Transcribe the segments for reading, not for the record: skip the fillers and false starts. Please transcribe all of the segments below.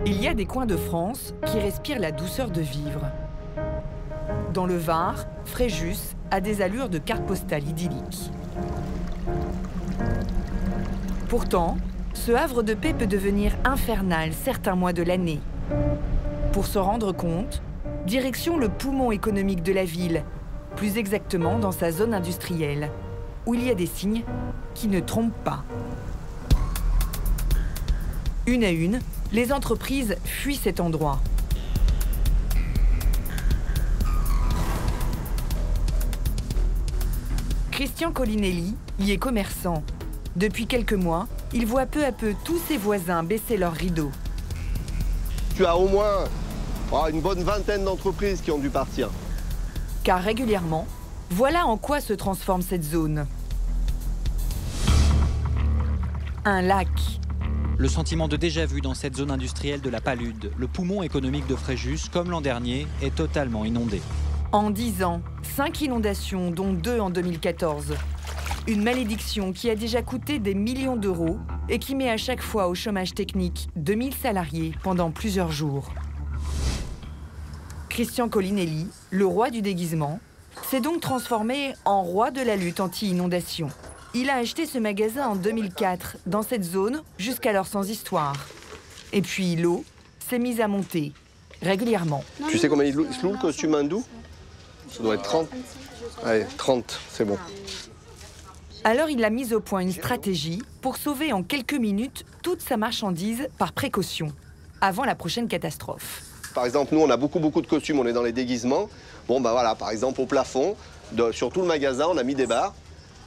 Il y a des coins de France qui respirent la douceur de vivre. Dans le Var, Fréjus a des allures de carte postale idyllique. Pourtant, ce havre de paix peut devenir infernal certains mois de l'année. Pour se rendre compte, direction le poumon économique de la ville, plus exactement dans sa zone industrielle, où il y a des signes qui ne trompent pas. Une à une, les entreprises fuient cet endroit. Christian Colinelli y est commerçant. Depuis quelques mois, il voit peu à peu tous ses voisins baisser leurs rideaux. Tu as au moins une bonne vingtaine d'entreprises qui ont dû partir. Car régulièrement, voilà en quoi se transforme cette zone. Un lac. Le sentiment de déjà-vu dans cette zone industrielle de la Palude, le poumon économique de Fréjus, comme l'an dernier, est totalement inondé. En 10 ans, 5 inondations, dont 2 en 2014. Une malédiction qui a déjà coûté des millions d'euros et qui met à chaque fois au chômage technique 2000 salariés pendant plusieurs jours. Christian Colinelli, le roi du déguisement, s'est donc transformé en roi de la lutte anti-inondation. Il a acheté ce magasin en 2004, dans cette zone, jusqu'alors sans histoire. Et puis l'eau s'est mise à monter, régulièrement. Tu sais combien il se loue le costume hindou? Ça doit être 30. Allez, 30, c'est bon. Alors il a mis au point une stratégie pour sauver en quelques minutes toute sa marchandise par précaution, avant la prochaine catastrophe. Par exemple, nous, on a beaucoup de costumes, on est dans les déguisements. Bon, bah voilà, par exemple, au plafond, sur tout le magasin, on a mis des barres.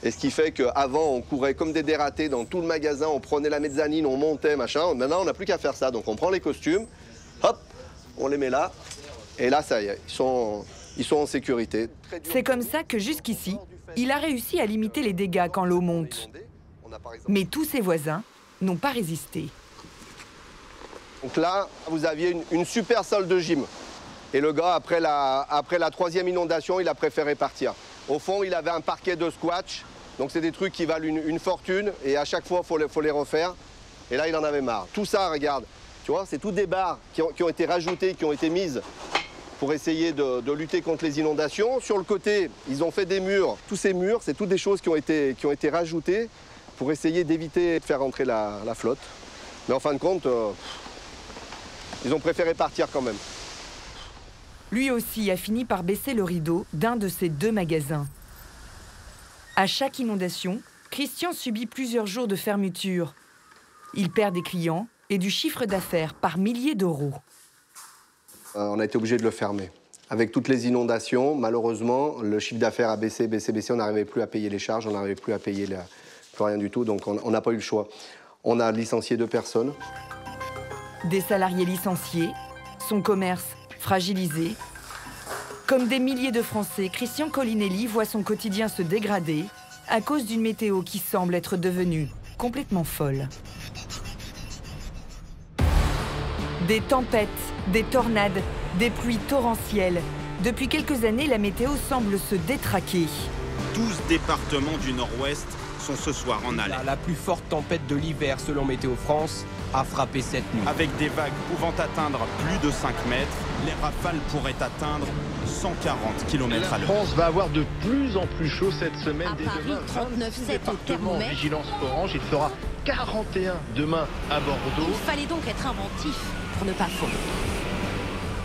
Et ce qui fait qu'avant, on courait comme des dératés dans tout le magasin, on prenait la mezzanine, on montait, machin. Maintenant, on n'a plus qu'à faire ça. Donc, on prend les costumes, hop, on les met là. Et là, ça y est, ils sont en sécurité. C'est comme ça que jusqu'ici, il a réussi à limiter les dégâts quand l'eau monte. Mais tous ses voisins n'ont pas résisté. Donc là, vous aviez une super salle de gym. Et le gars, après la troisième inondation, il a préféré partir. Au fond, il avait un parquet de squash. Donc c'est des trucs qui valent une fortune. Et à chaque fois, il faut les refaire. Et là, il en avait marre. Tout ça, regarde, tu vois, c'est toutes des barres qui ont été rajoutées, qui ont été mises pour essayer de lutter contre les inondations. Sur le côté, ils ont fait des murs. Tous ces murs, c'est toutes des choses qui ont été rajoutées pour essayer d'éviter de faire rentrer la flotte. Mais en fin de compte, ils ont préféré partir quand même. Lui aussi a fini par baisser le rideau d'un de ses 2 magasins. À chaque inondation, Christian subit plusieurs jours de fermeture. Il perd des clients et du chiffre d'affaires par milliers d'euros. On a été obligé de le fermer. Avec toutes les inondations, malheureusement, le chiffre d'affaires a baissé. On n'arrivait plus à payer les charges, on n'arrivait plus à payer plus rien du tout. Donc on n'a pas eu le choix. On a licencié 2 personnes. Des salariés licenciés, son commerce fragilisé. Comme des milliers de Français, Christian Colinelli voit son quotidien se dégrader à cause d'une météo qui semble être devenue complètement folle. Des tempêtes, des tornades, des pluies torrentielles. Depuis quelques années, la météo semble se détraquer. 12 départements du Nord-Ouest sont ce soir en alerte. La plus forte tempête de l'hiver, selon Météo France, a frappé cette nuit. Avec des vagues pouvant atteindre plus de 5 mètres, les rafales pourraient atteindre 140 km/h. La France va avoir de plus en plus chaud cette semaine. À Paris, 39,7 au thermomètre. Vigilance orange, il fera 41 demain à Bordeaux. Il fallait donc être inventif pour ne pas fondre.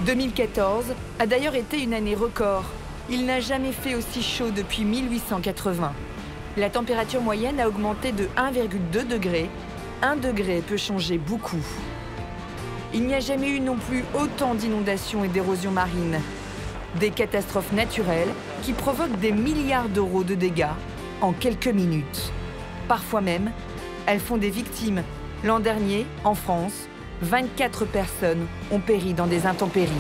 2014 a d'ailleurs été une année record. Il n'a jamais fait aussi chaud depuis 1880. La température moyenne a augmenté de 1,2 degré. 1 degré peut changer beaucoup. Il n'y a jamais eu non plus autant d'inondations et d'érosions marines. Des catastrophes naturelles qui provoquent des milliards d'euros de dégâts en quelques minutes. Parfois même, elles font des victimes. L'an dernier, en France, 24 personnes ont péri dans des intempéries.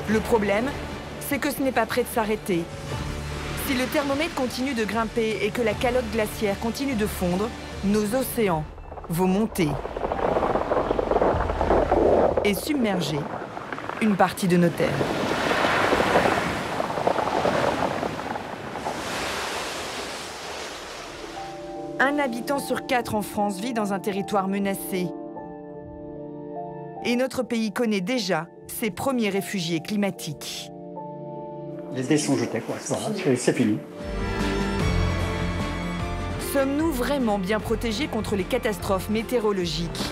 Le problème, c'est que ce n'est pas prêt de s'arrêter. Si le thermomètre continue de grimper et que la calotte glaciaire continue de fondre, nos océans vont monter et submerger une partie de nos terres. Un Un habitant sur 4 en France vit dans un territoire menacé. Et notre pays connaît déjà ses premiers réfugiés climatiques. Les dés sont jetés, quoi. C'est fini. Sommes-nous vraiment bien protégés contre les catastrophes météorologiques?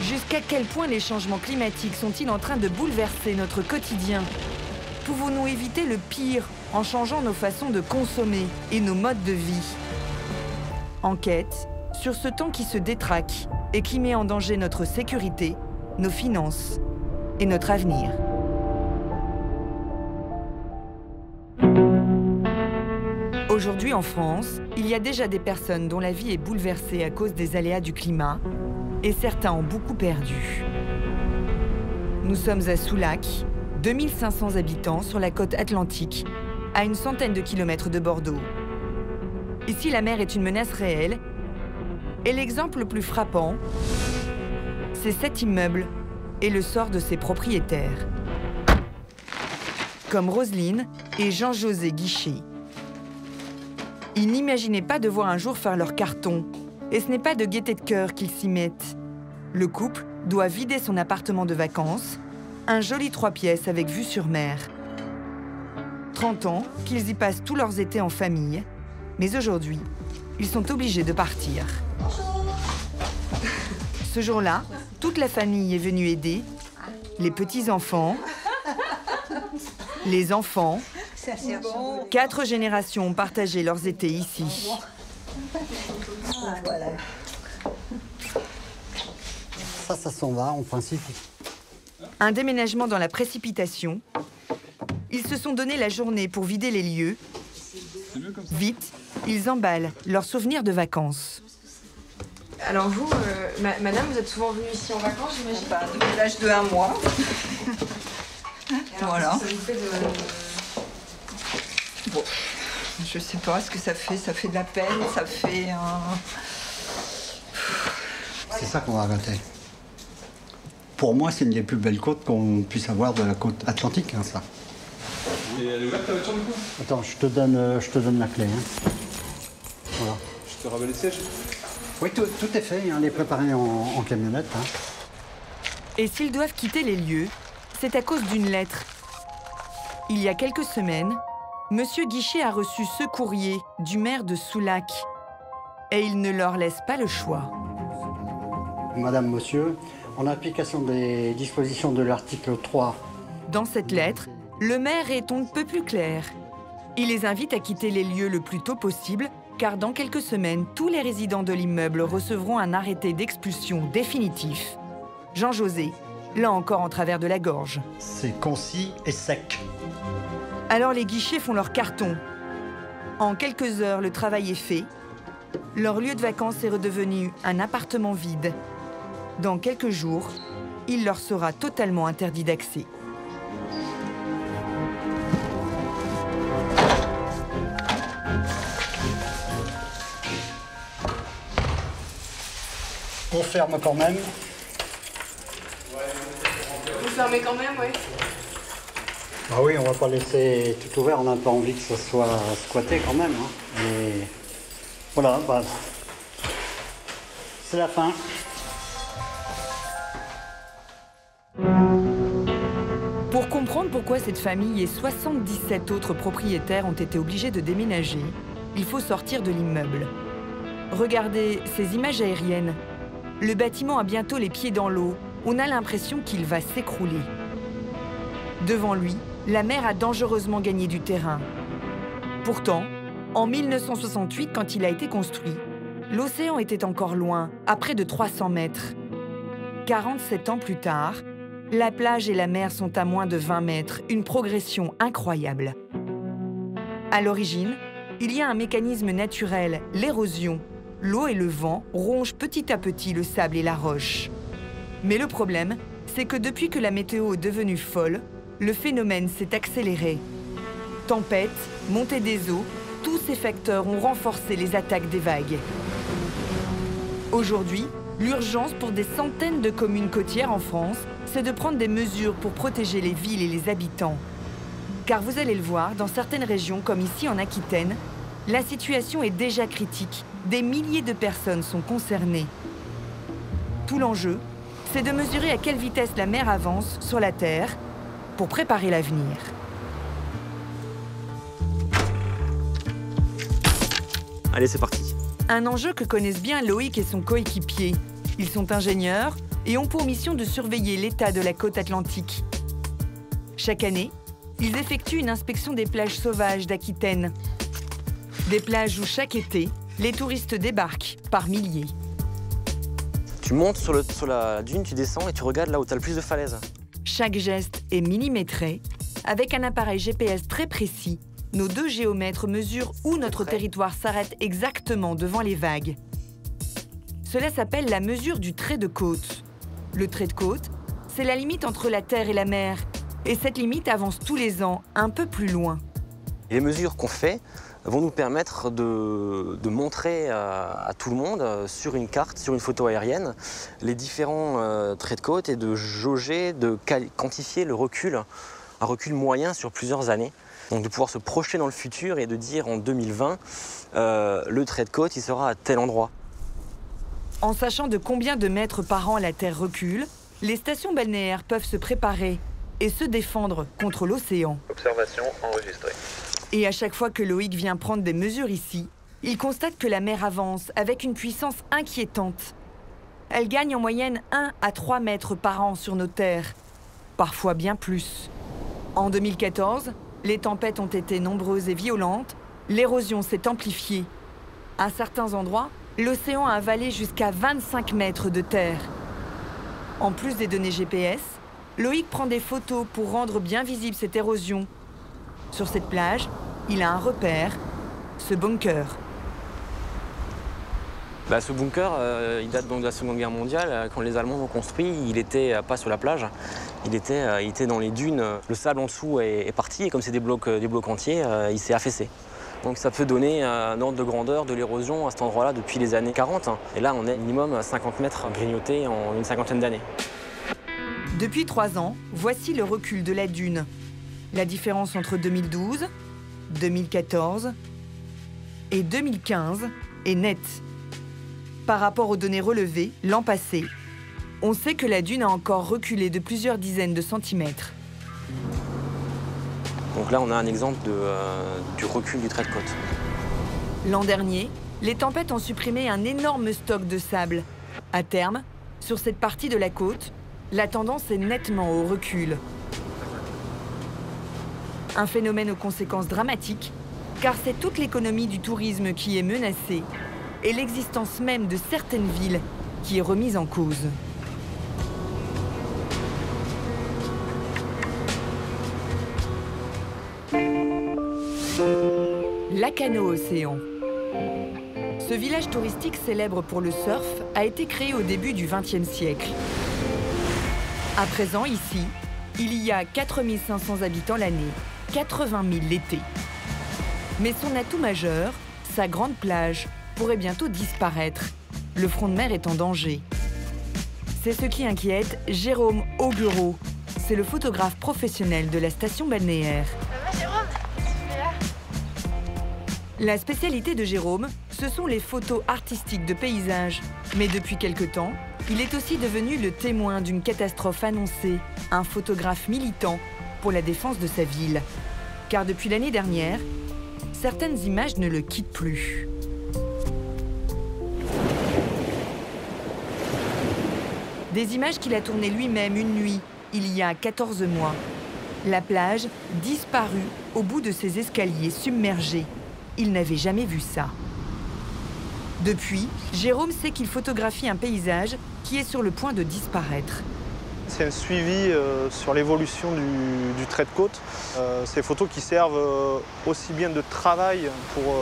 Jusqu'à quel point les changements climatiques sont-ils en train de bouleverser notre quotidien? Pouvons-nous éviter le pire en changeant nos façons de consommer et nos modes de vie? Enquête sur ce temps qui se détraque et qui met en danger notre sécurité, nos finances et notre avenir. Aujourd'hui en France, il y a déjà des personnes dont la vie est bouleversée à cause des aléas du climat et certains ont beaucoup perdu. Nous sommes à Soulac, 2500 habitants sur la côte atlantique, à une centaine de kilomètres de Bordeaux. Ici, la mer est une menace réelle et l'exemple le plus frappant, c'est cet immeuble et le sort de ses propriétaires. Comme Roselyne et Jean-José Guichet. Ils n'imaginaient pas devoir un jour faire leur carton. Et ce n'est pas de gaieté de cœur qu'ils s'y mettent. Le couple doit vider son appartement de vacances, un joli 3 pièces avec vue sur mer. 30 ans qu'ils y passent tous leurs étés en famille, mais aujourd'hui, ils sont obligés de partir. Ce jour-là, toute la famille est venue aider, les petits-enfants, les enfants. 4 générations ont partagé leurs étés ici. Ça s'en va en principe. Un déménagement dans la précipitation. Ils se sont donné la journée pour vider les lieux. Vite, ils emballent leurs souvenirs de vacances. Alors vous, madame, vous êtes souvent venue ici en vacances, j'imagine? Depuis l'âge de 1 mois. Voilà. Ça vous fait de... Bon, je sais pas ce que ça fait de la peine, ça fait un... C'est ça qu'on va arrêter. Pour moi, c'est une des plus belles côtes qu'on puisse avoir de la côte atlantique, hein, ça. Et elle est ouverte ta voiture du coup? Attends, je te donne la clé. Hein. Voilà. Je te ramène les sièges? Oui, tout est fait, hein, elle est préparée en camionnette. Hein. Et s'ils doivent quitter les lieux, c'est à cause d'une lettre. Il y a quelques semaines, Monsieur Guichet a reçu ce courrier du maire de Soulac. Et il ne leur laisse pas le choix. Madame, monsieur, en application des dispositions de l'article 3. Dans cette lettre, le maire est on ne peut plus clair. Il les invite à quitter les lieux le plus tôt possible, car dans quelques semaines, tous les résidents de l'immeuble recevront un arrêté d'expulsion définitif. Jean-José, là encore en travers de la gorge. C'est concis et sec. Alors les Guichets font leur carton. En quelques heures, le travail est fait. Leur lieu de vacances est redevenu un appartement vide. Dans quelques jours, il leur sera totalement interdit d'accès. On ferme quand même. Vous fermez quand même, oui. Ah oui, on va pas laisser tout ouvert, on n'a pas envie que ce soit squatté quand même. Hein. Et voilà, bah, c'est la fin. Pour comprendre pourquoi cette famille et 77 autres propriétaires ont été obligés de déménager, il faut sortir de l'immeuble. Regardez ces images aériennes. Le bâtiment a bientôt les pieds dans l'eau. On a l'impression qu'il va s'écrouler. Devant lui, la mer a dangereusement gagné du terrain. Pourtant, en 1968, quand il a été construit, l'océan était encore loin, à près de 300 mètres. 47 ans plus tard, la plage et la mer sont à moins de 20 mètres, une progression incroyable. À l'origine, il y a un mécanisme naturel, l'érosion. L'eau et le vent rongent petit à petit le sable et la roche. Mais le problème, c'est que depuis que la météo est devenue folle, le phénomène s'est accéléré. Tempêtes, montée des eaux, tous ces facteurs ont renforcé les attaques des vagues. Aujourd'hui, l'urgence pour des centaines de communes côtières en France, c'est de prendre des mesures pour protéger les villes et les habitants. Car vous allez le voir, dans certaines régions, comme ici en Aquitaine, La situation est déjà critique. Des milliers de personnes sont concernées. Tout l'enjeu, c'est de mesurer à quelle vitesse la mer avance sur la Terre pour préparer l'avenir. Allez, c'est parti. Un enjeu que connaissent bien Loïc et son coéquipier. Ils sont ingénieurs et ont pour mission de surveiller l'état de la côte atlantique. Chaque année, ils effectuent une inspection des plages sauvages d'Aquitaine. Des plages où chaque été, les touristes débarquent par milliers. Tu montes sur la dune, tu descends et tu regardes là où tu as le plus de falaises. Chaque geste est millimétré. Avec un appareil GPS très précis, nos 2 géomètres mesurent où notre territoire s'arrête exactement devant les vagues. Cela s'appelle la mesure du trait de côte. Le trait de côte, c'est la limite entre la terre et la mer. Et cette limite avance tous les ans un peu plus loin. Les mesures qu'on fait vont nous permettre de montrer à tout le monde sur une carte, sur une photo aérienne, les différents traits de côte et de jauger, de quantifier le recul, un recul moyen sur plusieurs années. Donc de pouvoir se projeter dans le futur et de dire en 2020, le trait de côte il sera à tel endroit. En sachant de combien de mètres par an la Terre recule, les stations balnéaires peuvent se préparer et se défendre contre l'océan. Observation enregistrée. Et à chaque fois que Loïc vient prendre des mesures ici, il constate que la mer avance avec une puissance inquiétante. Elle gagne en moyenne 1 à 3 mètres par an sur nos terres, parfois bien plus. En 2014, les tempêtes ont été nombreuses et violentes, l'érosion s'est amplifiée. À certains endroits, l'océan a avalé jusqu'à 25 mètres de terre. En plus des données GPS, Loïc prend des photos pour rendre bien visible cette érosion. Sur cette plage, il a un repère, ce bunker. Ce bunker, il date donc de la Seconde Guerre mondiale. Quand les Allemands l'ont construit, il n'était pas sur la plage, il était dans les dunes. Le sable en dessous est parti et comme c'est des blocs entiers, il s'est affaissé. Donc ça peut donner un ordre de grandeur de l'érosion à cet endroit-là depuis les années 40. Et là, on est minimum à 50 mètres grignotés en une cinquantaine d'années. Depuis 3 ans, voici le recul de la dune. La différence entre 2012, 2014 et 2015 est nette. Par rapport aux données relevées l'an passé, on sait que la dune a encore reculé de plusieurs dizaines de centimètres. Donc là, on a un exemple du recul du trait de côte. L'an dernier, les tempêtes ont supprimé un énorme stock de sable. À terme, sur cette partie de la côte, la tendance est nettement au recul. Un phénomène aux conséquences dramatiques, car c'est toute l'économie du tourisme qui est menacée et l'existence même de certaines villes qui est remise en cause. Lacanau Océan. Ce village touristique célèbre pour le surf a été créé au début du XXe siècle. À présent, ici, il y a 4500 habitants l'année, 80 000 l'été. Mais son atout majeur, sa grande plage, pourrait bientôt disparaître. Le front de mer est en danger. C'est ce qui inquiète Jérôme Augureau. C'est le photographe professionnel de la station balnéaire. Ça va, Jérôme? La spécialité de Jérôme, ce sont les photos artistiques de paysages. Mais depuis quelque temps, il est aussi devenu le témoin d'une catastrophe annoncée, un photographe militant pour la défense de sa ville. Car depuis l'année dernière, certaines images ne le quittent plus. Des images qu'il a tournées lui-même une nuit, il y a 14 mois. La plage disparue au bout de ses escaliers submergés. Il n'avait jamais vu ça. Depuis, Jérôme sait qu'il photographie un paysage qui est sur le point de disparaître. C'est un suivi sur l'évolution du trait de côte. Ces photos qui servent aussi bien de travail pour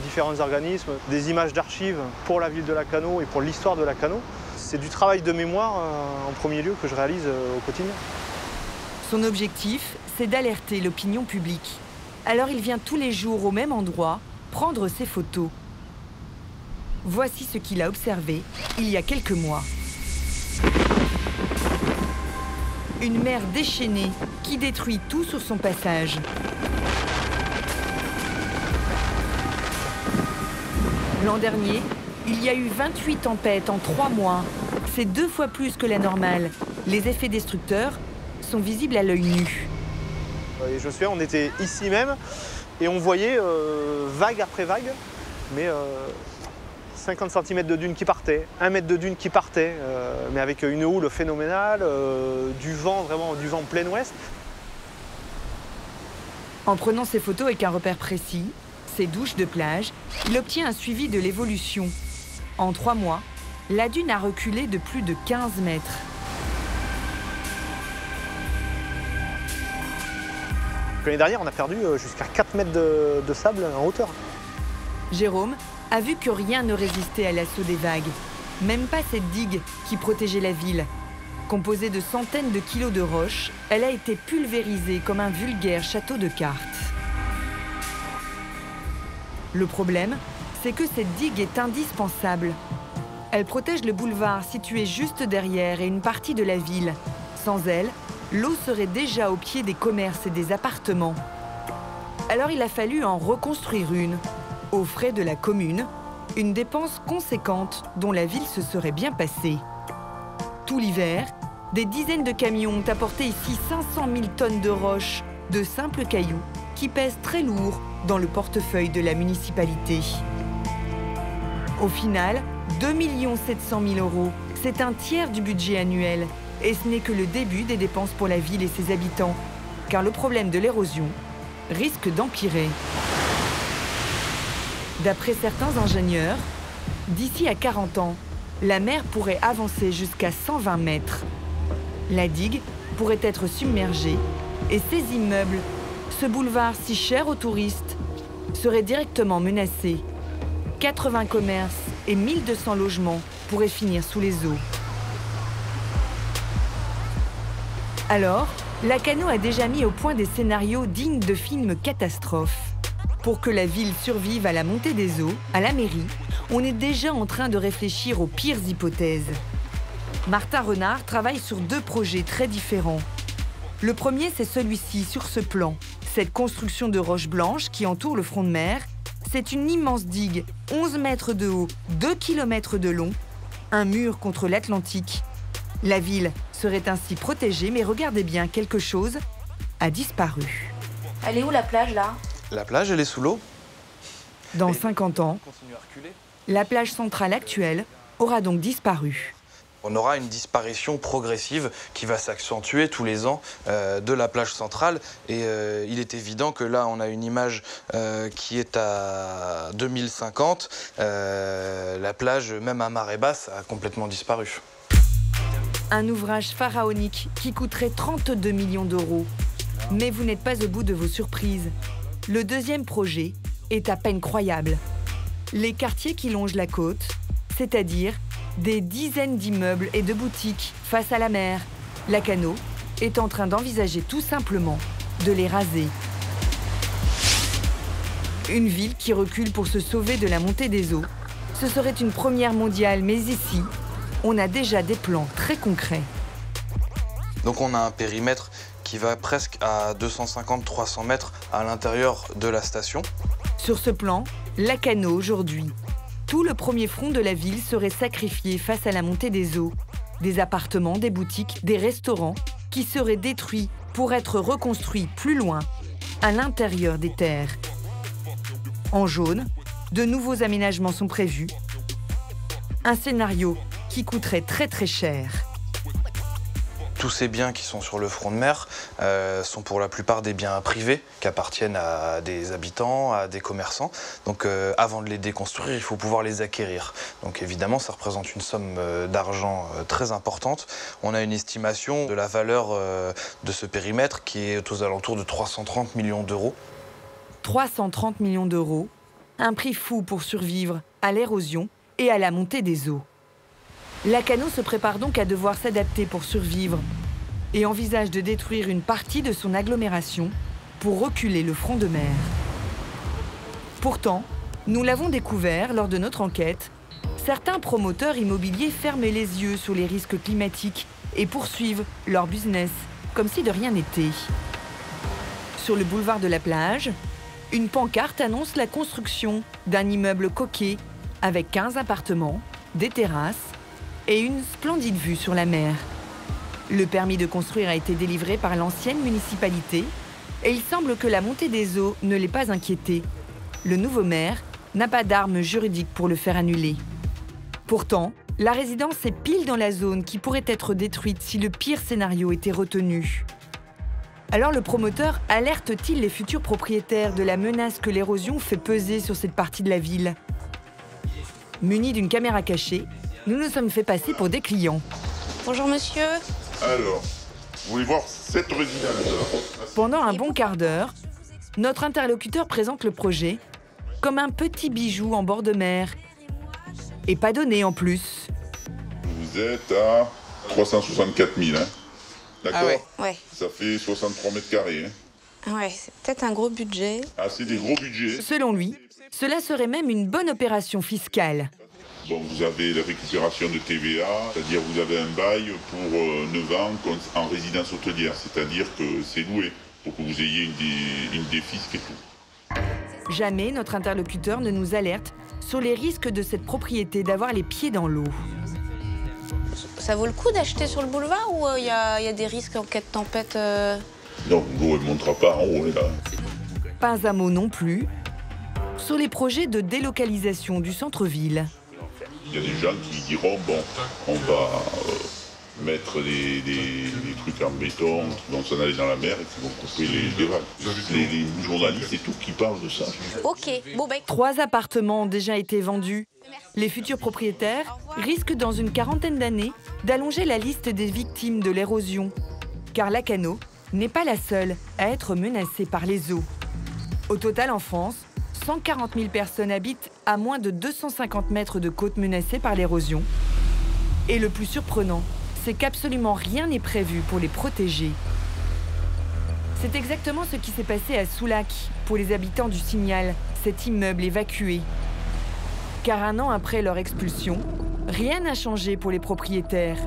différents organismes, des images d'archives pour la ville de Lacanau et pour l'histoire de Lacanau. C'est du travail de mémoire en premier lieu que je réalise au quotidien. Son objectif, c'est d'alerter l'opinion publique. Alors il vient tous les jours au même endroit prendre ses photos. Voici ce qu'il a observé il y a quelques mois. Une mer déchaînée qui détruit tout sur son passage. L'an dernier, il y a eu 28 tempêtes en 3 mois. C'est 2 fois plus que la normale. Les effets destructeurs sont visibles à l'œil nu. Et je me souviens, on était ici même et on voyait vague après vague, mais 50 cm de dunes qui partaient, 1 mètre de dunes qui partaient, mais avec une houle phénoménale, du vent, vraiment du vent plein ouest. En prenant ces photos avec un repère précis, ces douches de plage, il obtient un suivi de l'évolution. En 3 mois, la dune a reculé de plus de 15 mètres. L'année dernière, on a perdu jusqu'à 4 mètres de sable en hauteur. Jérôme a vu que rien ne résistait à l'assaut des vagues. Même pas cette digue qui protégeait la ville. Composée de centaines de kilos de roches, elle a été pulvérisée comme un vulgaire château de cartes. Le problème, c'est que cette digue est indispensable. Elle protège le boulevard situé juste derrière et une partie de la ville. Sans elle, l'eau serait déjà au pied des commerces et des appartements. Alors il a fallu en reconstruire une, aux frais de la commune, une dépense conséquente dont la ville se serait bien passée. Tout l'hiver, des dizaines de camions ont apporté ici 500 000 tonnes de roches, de simples cailloux, qui pèsent très lourd dans le portefeuille de la municipalité. Au final, 2 700 000 €, c'est un tiers du budget annuel. Et ce n'est que le début des dépenses pour la ville et ses habitants, car le problème de l'érosion risque d'empirer. D'après certains ingénieurs, d'ici à 40 ans, la mer pourrait avancer jusqu'à 120 mètres. La digue pourrait être submergée et ces immeubles, ce boulevard si cher aux touristes, seraient directement menacés. 80 commerces et 1200 logements pourraient finir sous les eaux. Alors, Lacano a déjà mis au point des scénarios dignes de films catastrophes. Pour que la ville survive à la montée des eaux, à la mairie, on est déjà en train de réfléchir aux pires hypothèses. Martin Renard travaille sur 2 projets très différents. Le premier, c'est celui-ci, sur ce plan. Cette construction de roches blanches qui entoure le front de mer, c'est une immense digue, 11 mètres de haut, 2 km de long, un mur contre l'Atlantique. La ville serait ainsi protégée, mais regardez bien, quelque chose a disparu. Elle est où la plage là? La plage, elle est sous l'eau. Dans 50 ans, la plage centrale actuelle aura donc disparu. On aura une disparition progressive qui va s'accentuer tous les ans de la plage centrale. Et il est évident que là, on a une image qui est à 2050. La plage, même à marée basse, a complètement disparu. Un ouvrage pharaonique qui coûterait 32 millions €. Mais vous n'êtes pas au bout de vos surprises. Le deuxième projet est à peine croyable. Les quartiers qui longent la côte, c'est-à-dire des dizaines d'immeubles et de boutiques face à la mer, Lacano est en train d'envisager tout simplement de les raser. Une ville qui recule pour se sauver de la montée des eaux, ce serait une première mondiale, mais ici, on a déjà des plans très concrets. Donc on a un périmètre qui va presque à 250-300 mètres à l'intérieur de la station. Sur ce plan, Lacano aujourd'hui. Tout le premier front de la ville serait sacrifié face à la montée des eaux. Des appartements, des boutiques, des restaurants qui seraient détruits pour être reconstruits plus loin, à l'intérieur des terres. En jaune, de nouveaux aménagements sont prévus. Un scénario qui coûterait très très cher. Tous ces biens qui sont sur le front de mer sont pour la plupart des biens privés qui appartiennent à des habitants, à des commerçants. Donc avant de les déconstruire, il faut pouvoir les acquérir. Donc évidemment, ça représente une somme d'argent très importante. On a une estimation de la valeur de ce périmètre qui est aux alentours de 330 millions €. 330 millions €, un prix fou pour survivre à l'érosion et à la montée des eaux. Lacano se prépare donc à devoir s'adapter pour survivre et envisage de détruire une partie de son agglomération pour reculer le front de mer. Pourtant, nous l'avons découvert lors de notre enquête, certains promoteurs immobiliers ferment les yeux sur les risques climatiques et poursuivent leur business comme si de rien n'était. Sur le boulevard de la plage, une pancarte annonce la construction d'un immeuble coquet avec 15 appartements, des terrasses et une splendide vue sur la mer. Le permis de construire a été délivré par l'ancienne municipalité et il semble que la montée des eaux ne l'ait pas inquiété. Le nouveau maire n'a pas d'arme juridique pour le faire annuler. Pourtant, la résidence est pile dans la zone qui pourrait être détruite si le pire scénario était retenu. Alors le promoteur alerte-t-il les futurs propriétaires de la menace que l'érosion fait peser sur cette partie de la ville? Munis d'une caméra cachée, nous nous sommes fait passer pour des clients. Bonjour monsieur. Alors, vous voulez voir cette résidence? Pendant un bon quart d'heure, notre interlocuteur présente le projet comme un petit bijou en bord de mer. Et pas donné en plus. Vous êtes à 364 000, hein? D'accord? Ah ouais. Ouais. Ça fait 63 mètres carrés, hein? Ouais, c'est peut-être un gros budget. Ah, c'est des gros budgets. Selon lui, cela serait même une bonne opération fiscale. Bon, vous avez la récupération de TVA, c'est-à-dire vous avez un bail pour 9 ans en résidence hôtelière, c'est-à-dire que c'est loué pour que vous ayez une défisque et tout. Jamais notre interlocuteur ne nous alerte sur les risques de cette propriété d'avoir les pieds dans l'eau. Ça vaut le coup d'acheter sur le boulevard ou il y a des risques en cas de tempête Non, l'eau ne montera pas en haut, là. Pas un mot non plus sur les projets de délocalisation du centre-ville. Il y a des gens qui diront, bon, on va mettre des trucs en béton qui vont s'en aller dans la mer et qui vont couper les vagues. Les journalistes et tout qui parlent de ça. Ok, bon ben... 3 appartements ont déjà été vendus. Les futurs propriétaires risquent dans une quarantaine d'années d'allonger la liste des victimes de l'érosion. Car Lacanau n'est pas la seule à être menacée par les eaux. Au total en France, 140 000 personnes habitent à moins de 250 mètres de côte menacées par l'érosion. Et le plus surprenant, c'est qu'absolument rien n'est prévu pour les protéger. C'est exactement ce qui s'est passé à Soulac pour les habitants du Signal, cet immeuble évacué. Car un an après leur expulsion, rien n'a changé pour les propriétaires.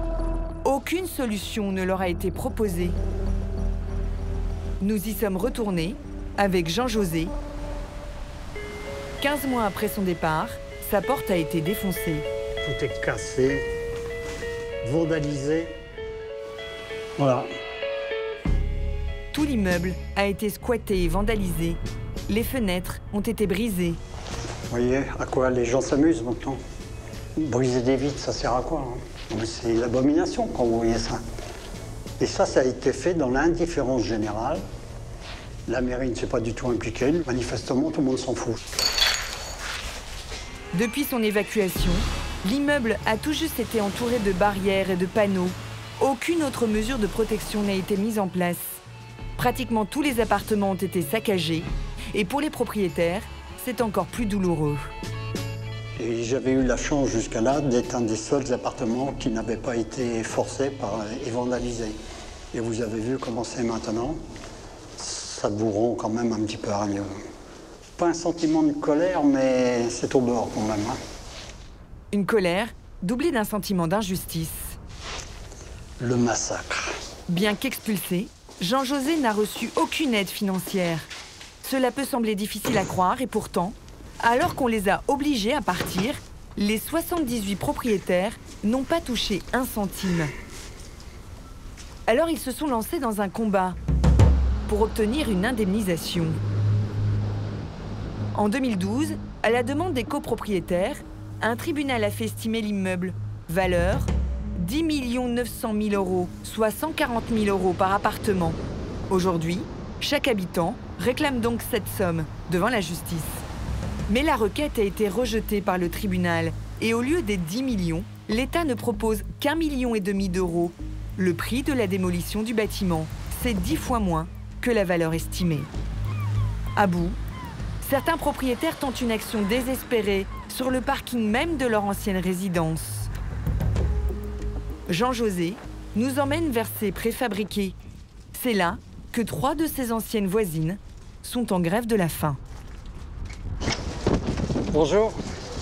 Aucune solution ne leur a été proposée. Nous y sommes retournés avec Jean-José. 15 mois après son départ, sa porte a été défoncée. Tout est cassé, vandalisé. Voilà. Tout l'immeuble a été squatté et vandalisé. Les fenêtres ont été brisées. Vous voyez à quoi les gens s'amusent maintenant? Briser des vitres, ça sert à quoi, hein? C'est l'abomination quand vous voyez ça. Et ça a été fait dans l'indifférence générale. La mairie ne s'est pas du tout impliquée. Manifestement, tout le monde s'en fout. Depuis son évacuation, l'immeuble a tout juste été entouré de barrières et de panneaux. Aucune autre mesure de protection n'a été mise en place. Pratiquement tous les appartements ont été saccagés. Et pour les propriétaires, c'est encore plus douloureux. Et j'avais eu la chance jusqu'à là d'être un des seuls appartements qui n'avait pas été forcé et vandalisé. Et vous avez vu comment c'est maintenant. Ça vous rend quand même un petit peu hargneux. Pas un sentiment de colère, mais c'est au bord quand même. Hein. Une colère doublée d'un sentiment d'injustice. Le massacre. Bien qu'expulsé, Jean-José n'a reçu aucune aide financière. Cela peut sembler difficile à croire et pourtant, alors qu'on les a obligés à partir, les 78 propriétaires n'ont pas touché un centime. Alors ils se sont lancés dans un combat pour obtenir une indemnisation. En 2012, à la demande des copropriétaires, un tribunal a fait estimer l'immeuble, valeur 10 900 000 €, soit 140 000 € par appartement. Aujourd'hui, chaque habitant réclame donc cette somme devant la justice. Mais la requête a été rejetée par le tribunal et au lieu des 10 millions, l'État ne propose qu'1,5 million d'euros. Le prix de la démolition du bâtiment, c'est 10 fois moins que la valeur estimée. À bout, certains propriétaires tentent une action désespérée sur le parking même de leur ancienne résidence. Jean-José nous emmène vers ces préfabriqués. C'est là que 3 de ses anciennes voisines sont en grève de la faim. Bonjour.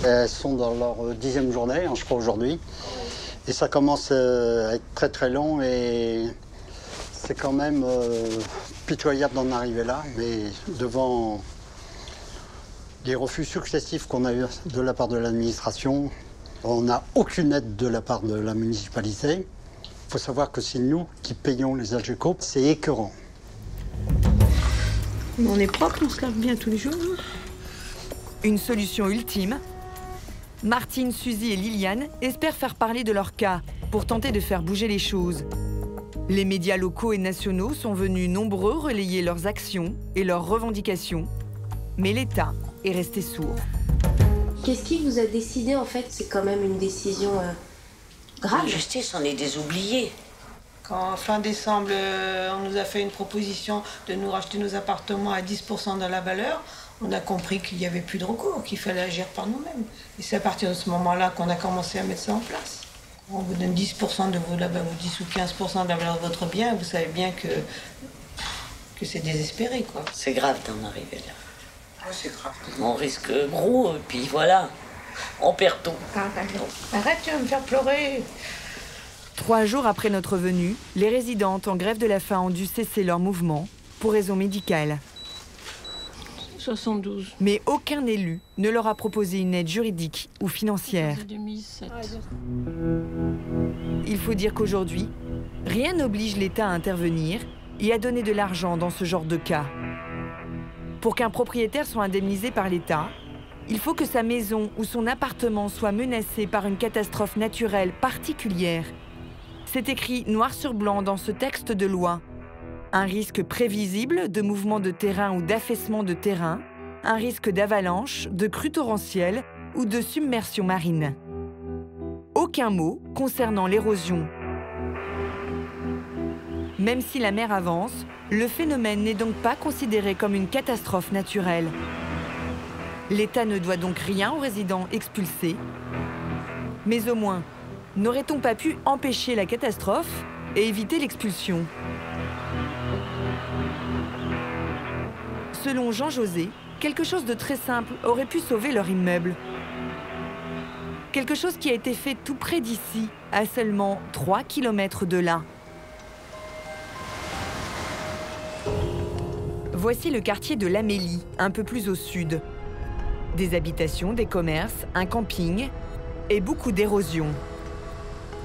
Elles sont dans leur 10e journée, je crois, aujourd'hui. Et ça commence à être très très long et c'est quand même pitoyable d'en arriver là. Mais devant Les refus successifs qu'on a eu de la part de l'administration, on n'a aucune aide de la part de la municipalité. Il faut savoir que c'est nous qui payons les AGECO, c'est écœurant. On est propre, on se lave bien tous les jours. Une solution ultime. Martine, Suzy et Liliane espèrent faire parler de leur cas pour tenter de faire bouger les choses. Les médias locaux et nationaux sont venus nombreux relayer leurs actions et leurs revendications, mais l'État est resté sourd. Qu'est-ce qui vous a décidé, en fait? C'est quand même une décision grave. La justice, on est des oubliés. Quand, fin décembre, on nous a fait une proposition de nous racheter nos appartements à 10% de la valeur, on a compris qu'il n'y avait plus de recours, qu'il fallait agir par nous-mêmes. Et c'est à partir de ce moment-là qu'on a commencé à mettre ça en place. On vous donne 10% de vos, ou 10 ou 15% de la valeur de votre bien, vous savez bien que c'est désespéré, quoi. C'est grave d'en arriver là. Oh, c'est grave. On risque gros, et puis voilà, on perd tout. Arrête, tu vas me faire pleurer. 3 jours après notre venue, les résidentes en grève de la faim ont dû cesser leur mouvement pour raison médicale. 72. Mais aucun élu ne leur a proposé une aide juridique ou financière. 2007. Il faut dire qu'aujourd'hui, rien n'oblige l'État à intervenir et à donner de l'argent dans ce genre de cas. Pour qu'un propriétaire soit indemnisé par l'État, il faut que sa maison ou son appartement soit menacé par une catastrophe naturelle particulière. C'est écrit noir sur blanc dans ce texte de loi. Un risque prévisible de mouvement de terrain ou d'affaissement de terrain, un risque d'avalanche, de crue torrentielle ou de submersion marine. Aucun mot concernant l'érosion. Même si la mer avance, le phénomène n'est donc pas considéré comme une catastrophe naturelle. L'État ne doit donc rien aux résidents expulsés. Mais au moins, n'aurait-on pas pu empêcher la catastrophe et éviter l'expulsion ? Selon Jean-José, quelque chose de très simple aurait pu sauver leur immeuble. Quelque chose qui a été fait tout près d'ici, à seulement 3 km de là. Voici le quartier de l'Amélie, un peu plus au sud. Des habitations, des commerces, un camping et beaucoup d'érosion.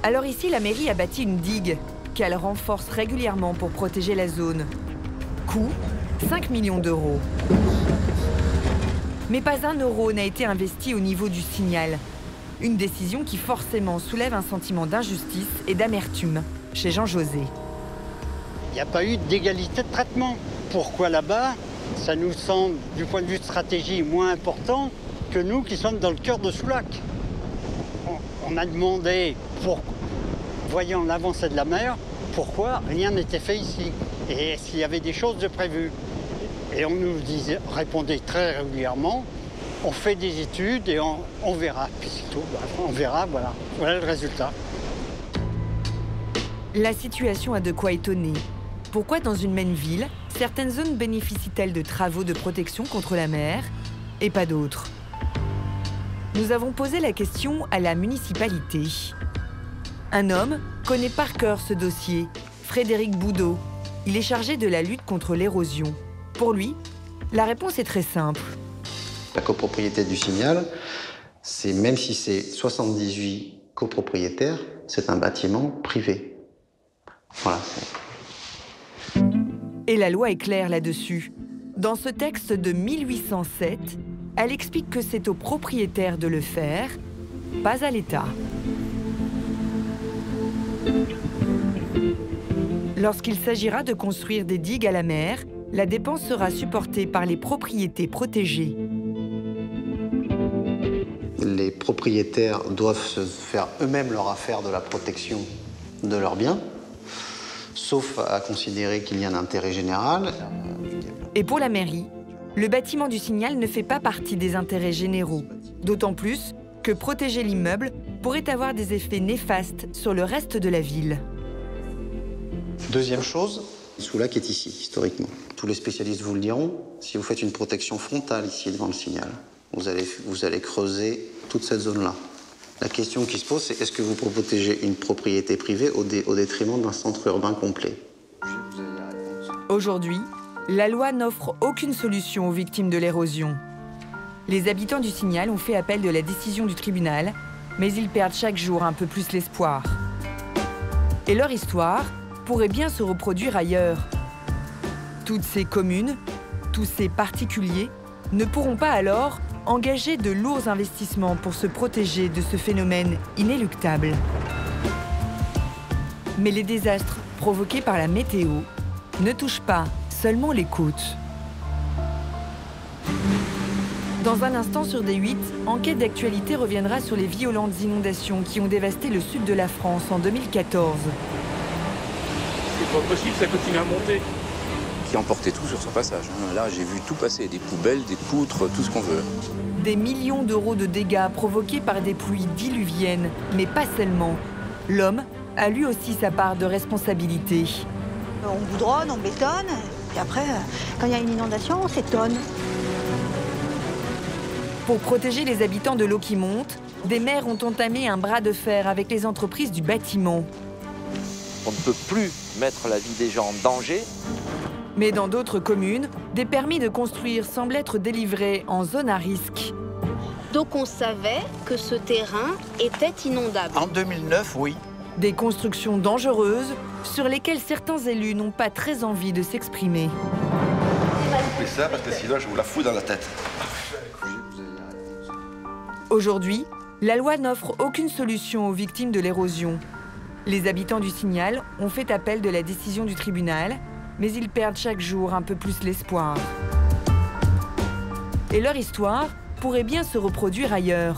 Alors ici, la mairie a bâti une digue qu'elle renforce régulièrement pour protéger la zone. Coût, 5 millions d'euros. Mais pas un euro n'a été investi au niveau du signal. Une décision qui forcément soulève un sentiment d'injustice et d'amertume chez Jean-José. Il n'y a pas eu d'égalité de traitement. Pourquoi là-bas, ça nous semble, du point de vue de stratégie, moins important que nous qui sommes dans le cœur de Soulac. On a demandé, voyant l'avancée de la mer, pourquoi rien n'était fait ici et s'il y avait des choses de prévues. Et on nous répondait très régulièrement, on fait des études et on verra. Puis c'est tout, on verra, voilà. Voilà le résultat. La situation a de quoi étonner. Pourquoi dans une même ville, certaines zones bénéficient-elles de travaux de protection contre la mer et pas d'autres? Nous avons posé la question à la municipalité. Un homme connaît par cœur ce dossier, Frédéric Boudot. Il est chargé de la lutte contre l'érosion. Pour lui, la réponse est très simple. La copropriété du Signal, c'est même si c'est 78 copropriétaires, c'est un bâtiment privé. Voilà. Et la loi est claire là-dessus. Dans ce texte de 1807, elle explique que c'est au propriétaire de le faire, pas à l'État. Lorsqu'il s'agira de construire des digues à la mer, la dépense sera supportée par les propriétés protégées. Les propriétaires doivent se faire eux-mêmes leur affaire de la protection de leurs biens, sauf à considérer qu'il y a un intérêt général. Et pour la mairie, le bâtiment du Signal ne fait pas partie des intérêts généraux, d'autant plus que protéger l'immeuble pourrait avoir des effets néfastes sur le reste de la ville. Deuxième chose, Soulac est ici, historiquement. Tous les spécialistes vous le diront, si vous faites une protection frontale ici devant le Signal, vous allez creuser toute cette zone-là. La question qui se pose, c'est est-ce que vous protégez une propriété privée au détriment d'un centre urbain complet? Aujourd'hui, la loi n'offre aucune solution aux victimes de l'érosion. Les habitants du Signal ont fait appel de la décision du tribunal, mais ils perdent chaque jour un peu plus l'espoir. Et leur histoire pourrait bien se reproduire ailleurs. Toutes ces communes, tous ces particuliers, ne pourront pas alors engager de lourds investissements pour se protéger de ce phénomène inéluctable. Mais les désastres provoqués par la météo ne touchent pas seulement les côtes. Dans un instant sur D8, Enquête d'actualité reviendra sur les violentes inondations qui ont dévasté le sud de la France en 2014. C'est pas possible, ça continue à monter. Qui emportait tout sur son passage. Là, j'ai vu tout passer, des poubelles, des poutres, tout ce qu'on veut. Des millions d'euros de dégâts provoqués par des pluies diluviennes, mais pas seulement. L'homme a lui aussi sa part de responsabilité. On goudronne, on bétonne, et après, quand il y a une inondation, on s'étonne. Pour protéger les habitants de l'eau qui monte, des maires ont entamé un bras de fer avec les entreprises du bâtiment. On ne peut plus mettre la vie des gens en danger. Mais dans d'autres communes, des permis de construire semblent être délivrés en zone à risque. Donc on savait que ce terrain était inondable. En 2009, oui. Des constructions dangereuses sur lesquelles certains élus n'ont pas très envie de s'exprimer. Coupez ça parce que sinon je vous la fous dans la tête. Aujourd'hui, la loi n'offre aucune solution aux victimes de l'érosion. Les habitants du Signal ont fait appel de la décision du tribunal, mais ils perdent chaque jour un peu plus l'espoir. Et leur histoire pourrait bien se reproduire ailleurs.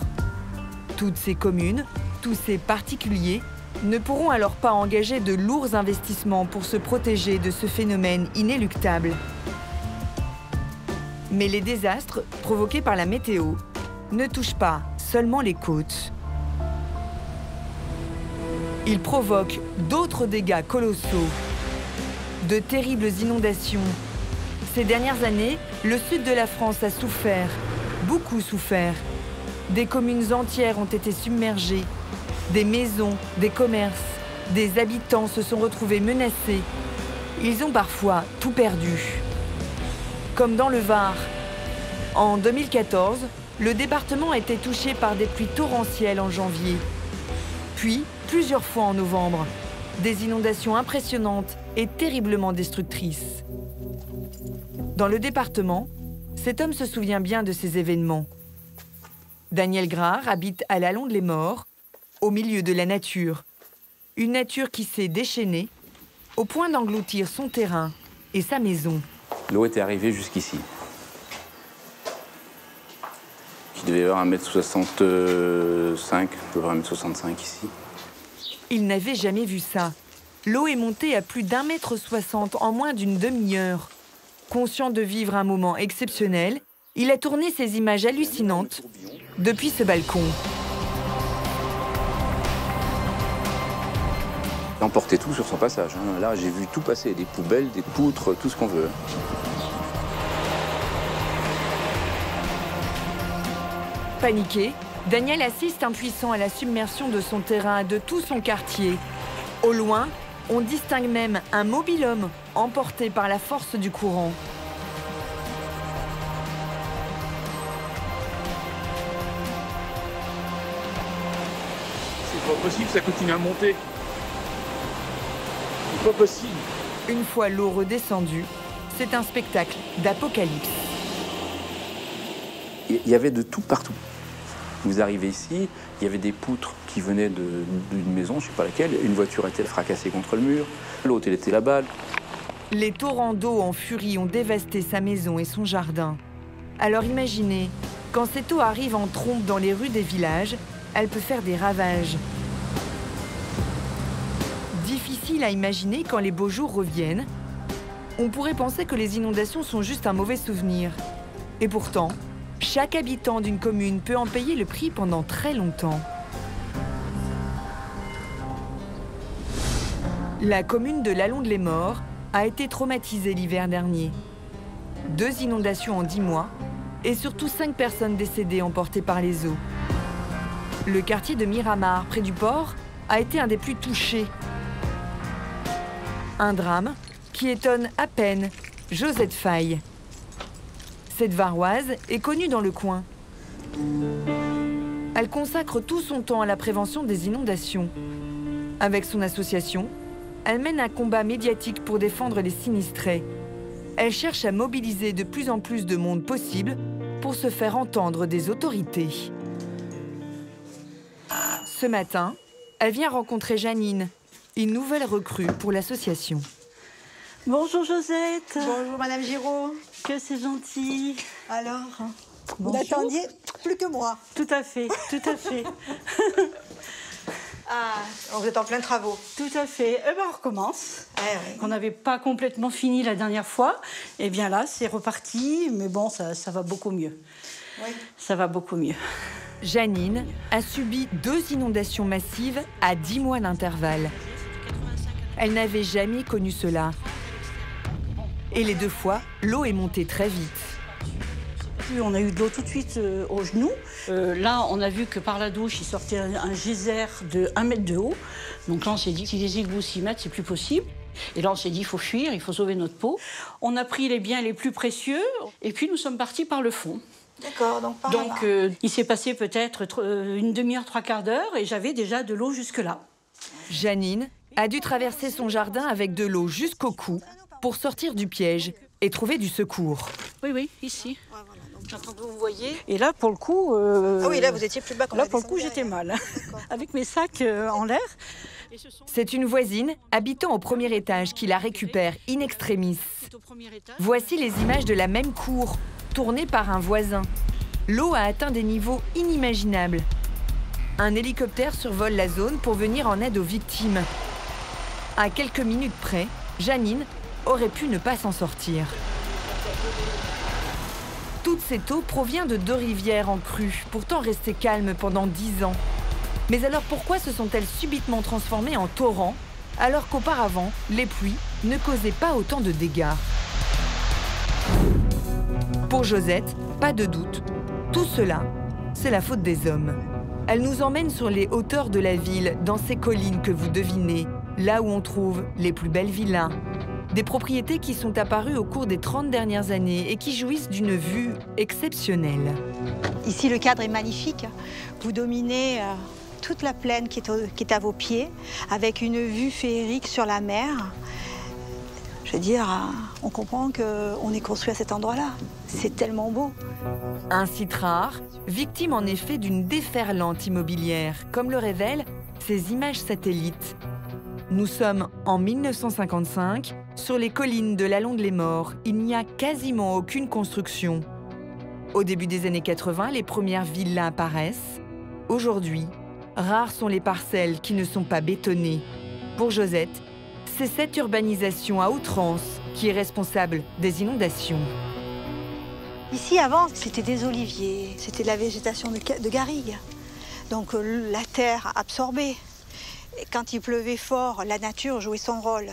Toutes ces communes, tous ces particuliers, ne pourront alors pas engager de lourds investissements pour se protéger de ce phénomène inéluctable. Mais les désastres provoqués par la météo ne touchent pas seulement les côtes. Ils provoquent d'autres dégâts colossaux. De terribles inondations. Ces dernières années, le sud de la France a souffert, beaucoup souffert. Des communes entières ont été submergées. Des maisons, des commerces, des habitants se sont retrouvés menacés. Ils ont parfois tout perdu. Comme dans le Var. En 2014, le département a été touché par des pluies torrentielles en janvier. Puis, plusieurs fois en novembre. Des inondations impressionnantes et terriblement destructrices. Dans le département, cet homme se souvient bien de ces événements. Daniel Grard habite à Lalonde-les-Morts, au milieu de la nature. Une nature qui s'est déchaînée, au point d'engloutir son terrain et sa maison. L'eau était arrivée jusqu'ici. Il devait y avoir 1,65 m, à peu près 1,65 m ici. Il n'avait jamais vu ça. L'eau est montée à plus d'1,60 m en moins d'une demi-heure. Conscient de vivre un moment exceptionnel, il a tourné ces images hallucinantes depuis ce balcon. Il emportait tout sur son passage. Là, j'ai vu tout passer, des poubelles, des poutres, tout ce qu'on veut. Paniqué, Daniel assiste impuissant à la submersion de son terrain et de tout son quartier. Au loin, on distingue même un mobil-homme emporté par la force du courant. C'est pas possible, ça continue à monter. C'est pas possible. Une fois l'eau redescendue, c'est un spectacle d'apocalypse. Il y avait de tout partout. Vous arrivez ici, il y avait des poutres qui venaient d'une maison, je ne sais pas laquelle, une voiture était fracassée contre le mur, l'autre elle était là-bas. Les torrents d'eau en furie ont dévasté sa maison et son jardin. Alors imaginez, quand cette eau arrive en trombe dans les rues des villages, elle peut faire des ravages. Difficile à imaginer quand les beaux jours reviennent. On pourrait penser que les inondations sont juste un mauvais souvenir. Et pourtant, chaque habitant d'une commune peut en payer le prix pendant très longtemps. La commune de Lalonde-les-Morts a été traumatisée l'hiver dernier. 2 inondations en 10 mois et surtout 5 personnes décédées emportées par les eaux. Le quartier de Miramar, près du port, a été un des plus touchés. Un drame qui étonne à peine Josette Faye. Cette Varoise est connue dans le coin. Elle consacre tout son temps à la prévention des inondations. Avec son association, elle mène un combat médiatique pour défendre les sinistrés. Elle cherche à mobiliser de plus en plus de monde possible pour se faire entendre des autorités. Ce matin, elle vient rencontrer Janine, une nouvelle recrue pour l'association. Bonjour Josette. Bonjour Madame Giraud. Que c'est gentil. Alors, vous n'attendiez plus que moi. Tout à fait, tout à fait. Ah, vous êtes en plein travaux. Tout à fait. Eh bien, on recommence. On n'avait pas complètement fini la dernière fois. Eh bien là, c'est reparti, mais bon, ça va beaucoup mieux. Oui. Ça va beaucoup mieux. Janine a subi 2 inondations massives à 10 mois d'intervalle. Elle n'avait jamais connu cela. Et les 2 fois, l'eau est montée très vite. On a eu de l'eau tout de suite aux genoux. Là, on a vu que par la douche, il sortait un geyser de 1 mètre de haut. Donc là, on s'est dit que si les égouts s'y mettent, c'est plus possible. Et là, on s'est dit, il faut fuir, il faut sauver notre peau. On a pris les biens les plus précieux et puis nous sommes partis par le fond. D'accord, donc par Donc, il s'est passé peut-être une demi-heure, 3/4 d'heure et j'avais déjà de l'eau jusque-là. Janine a dû traverser son jardin avec de l'eau jusqu'au cou pour sortir du piège et trouver du secours. Oui, oui, ici. Vous voyez. Et là, pour le coup... Ah oui, là, vous étiez plus bas. Là, pour le coup, j'étais mal. Avec mes sacs en l'air. C'est une voisine habitant au 1er étage qui la récupère in extremis. Voici les images de la même cour, tournée par un voisin. L'eau a atteint des niveaux inimaginables. Un hélicoptère survole la zone pour venir en aide aux victimes. À quelques minutes près, Janine aurait pu ne pas s'en sortir. Toute cette eau provient de 2 rivières en crue, pourtant restées calmes pendant 10 ans. Mais alors pourquoi se sont-elles subitement transformées en torrents, alors qu'auparavant, les pluies ne causaient pas autant de dégâts? Pour Josette, pas de doute, tout cela, c'est la faute des hommes. Elle nous emmène sur les hauteurs de la ville, dans ces collines que vous devinez, là où on trouve les plus belles villas. Des propriétés qui sont apparues au cours des 30 dernières années et qui jouissent d'une vue exceptionnelle. Ici, le cadre est magnifique. Vous dominez toute la plaine qui est à vos pieds, avec une vue féerique sur la mer. Je veux dire, on comprend qu'on est construit à cet endroit-là. C'est tellement beau. Un site rare, victime en effet d'une déferlante immobilière, comme le révèlent ces images satellites. Nous sommes en 1955, sur les collines de l'Allonde-les-Morts, il n'y a quasiment aucune construction. Au début des années 80, les premières villas apparaissent. Aujourd'hui, rares sont les parcelles qui ne sont pas bétonnées. Pour Josette, c'est cette urbanisation à outrance qui est responsable des inondations. Ici, avant, c'était des oliviers, c'était de la végétation de garrigue. Donc la terre absorbée. Et quand il pleuvait fort, la nature jouait son rôle.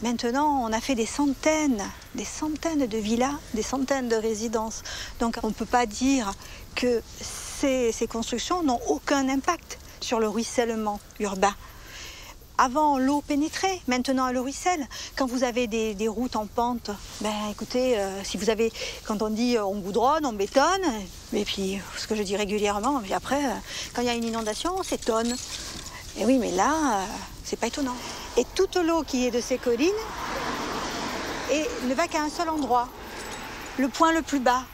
Maintenant, on a fait des centaines de villas, des centaines de résidences. Donc on ne peut pas dire que ces constructions n'ont aucun impact sur le ruissellement urbain. Avant, l'eau pénétrait, maintenant elle ruisselle. Quand vous avez des routes en pente, ben écoutez, si vous avez, quand on dit on goudronne, on bétonne, et puis ce que je dis régulièrement, puis après, quand il y a une inondation, on s'étonne. Et oui, mais là, c'est pas étonnant. Et toute l'eau qui est de ces collines ne va qu'à un seul endroit, le point le plus bas.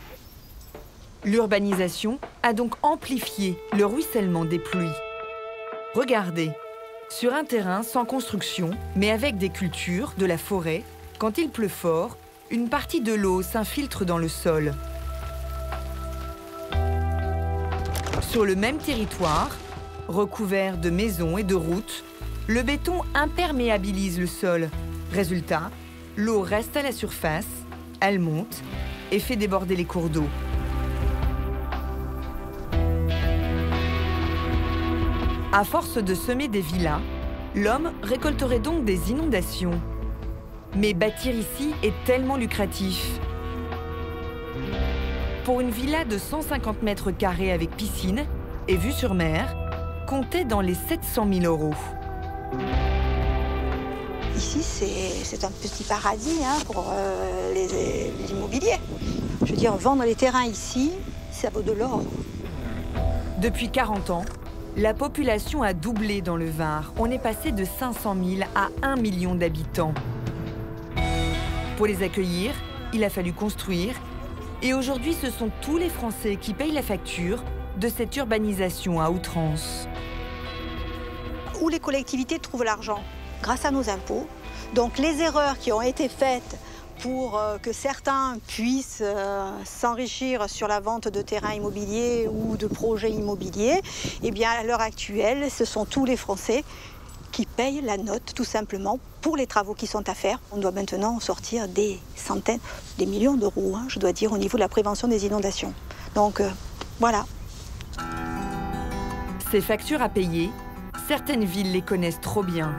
L'urbanisation a donc amplifié le ruissellement des pluies. Regardez, sur un terrain sans construction, mais avec des cultures, de la forêt, quand il pleut fort, une partie de l'eau s'infiltre dans le sol. Sur le même territoire, recouvert de maisons et de routes, le béton imperméabilise le sol. Résultat, l'eau reste à la surface, elle monte et fait déborder les cours d'eau. À force de semer des villas, l'homme récolterait donc des inondations. Mais bâtir ici est tellement lucratif. Pour une villa de 150 mètres carrés avec piscine et vue sur mer, comptez dans les 700 000 €. Ici, c'est un petit paradis pour l'immobilier. Je veux dire, vendre les terrains ici, ça vaut de l'or. Depuis 40 ans, la population a doublé dans le Var. On est passé de 500 000 à 1 million d'habitants. Pour les accueillir, il a fallu construire. Et aujourd'hui, ce sont tous les Français qui payent la facture de cette urbanisation à outrance. Où les collectivités trouvent l'argent? Grâce à nos impôts. Donc les erreurs qui ont été faites pour que certains puissent s'enrichir sur la vente de terrains immobiliers ou de projets immobiliers, eh bien à l'heure actuelle, ce sont tous les Français qui payent la note tout simplement pour les travaux qui sont à faire. On doit maintenant sortir des centaines, des millions d'euros, je dois dire, au niveau de la prévention des inondations. Donc voilà. Ces factures à payer, certaines villes les connaissent trop bien.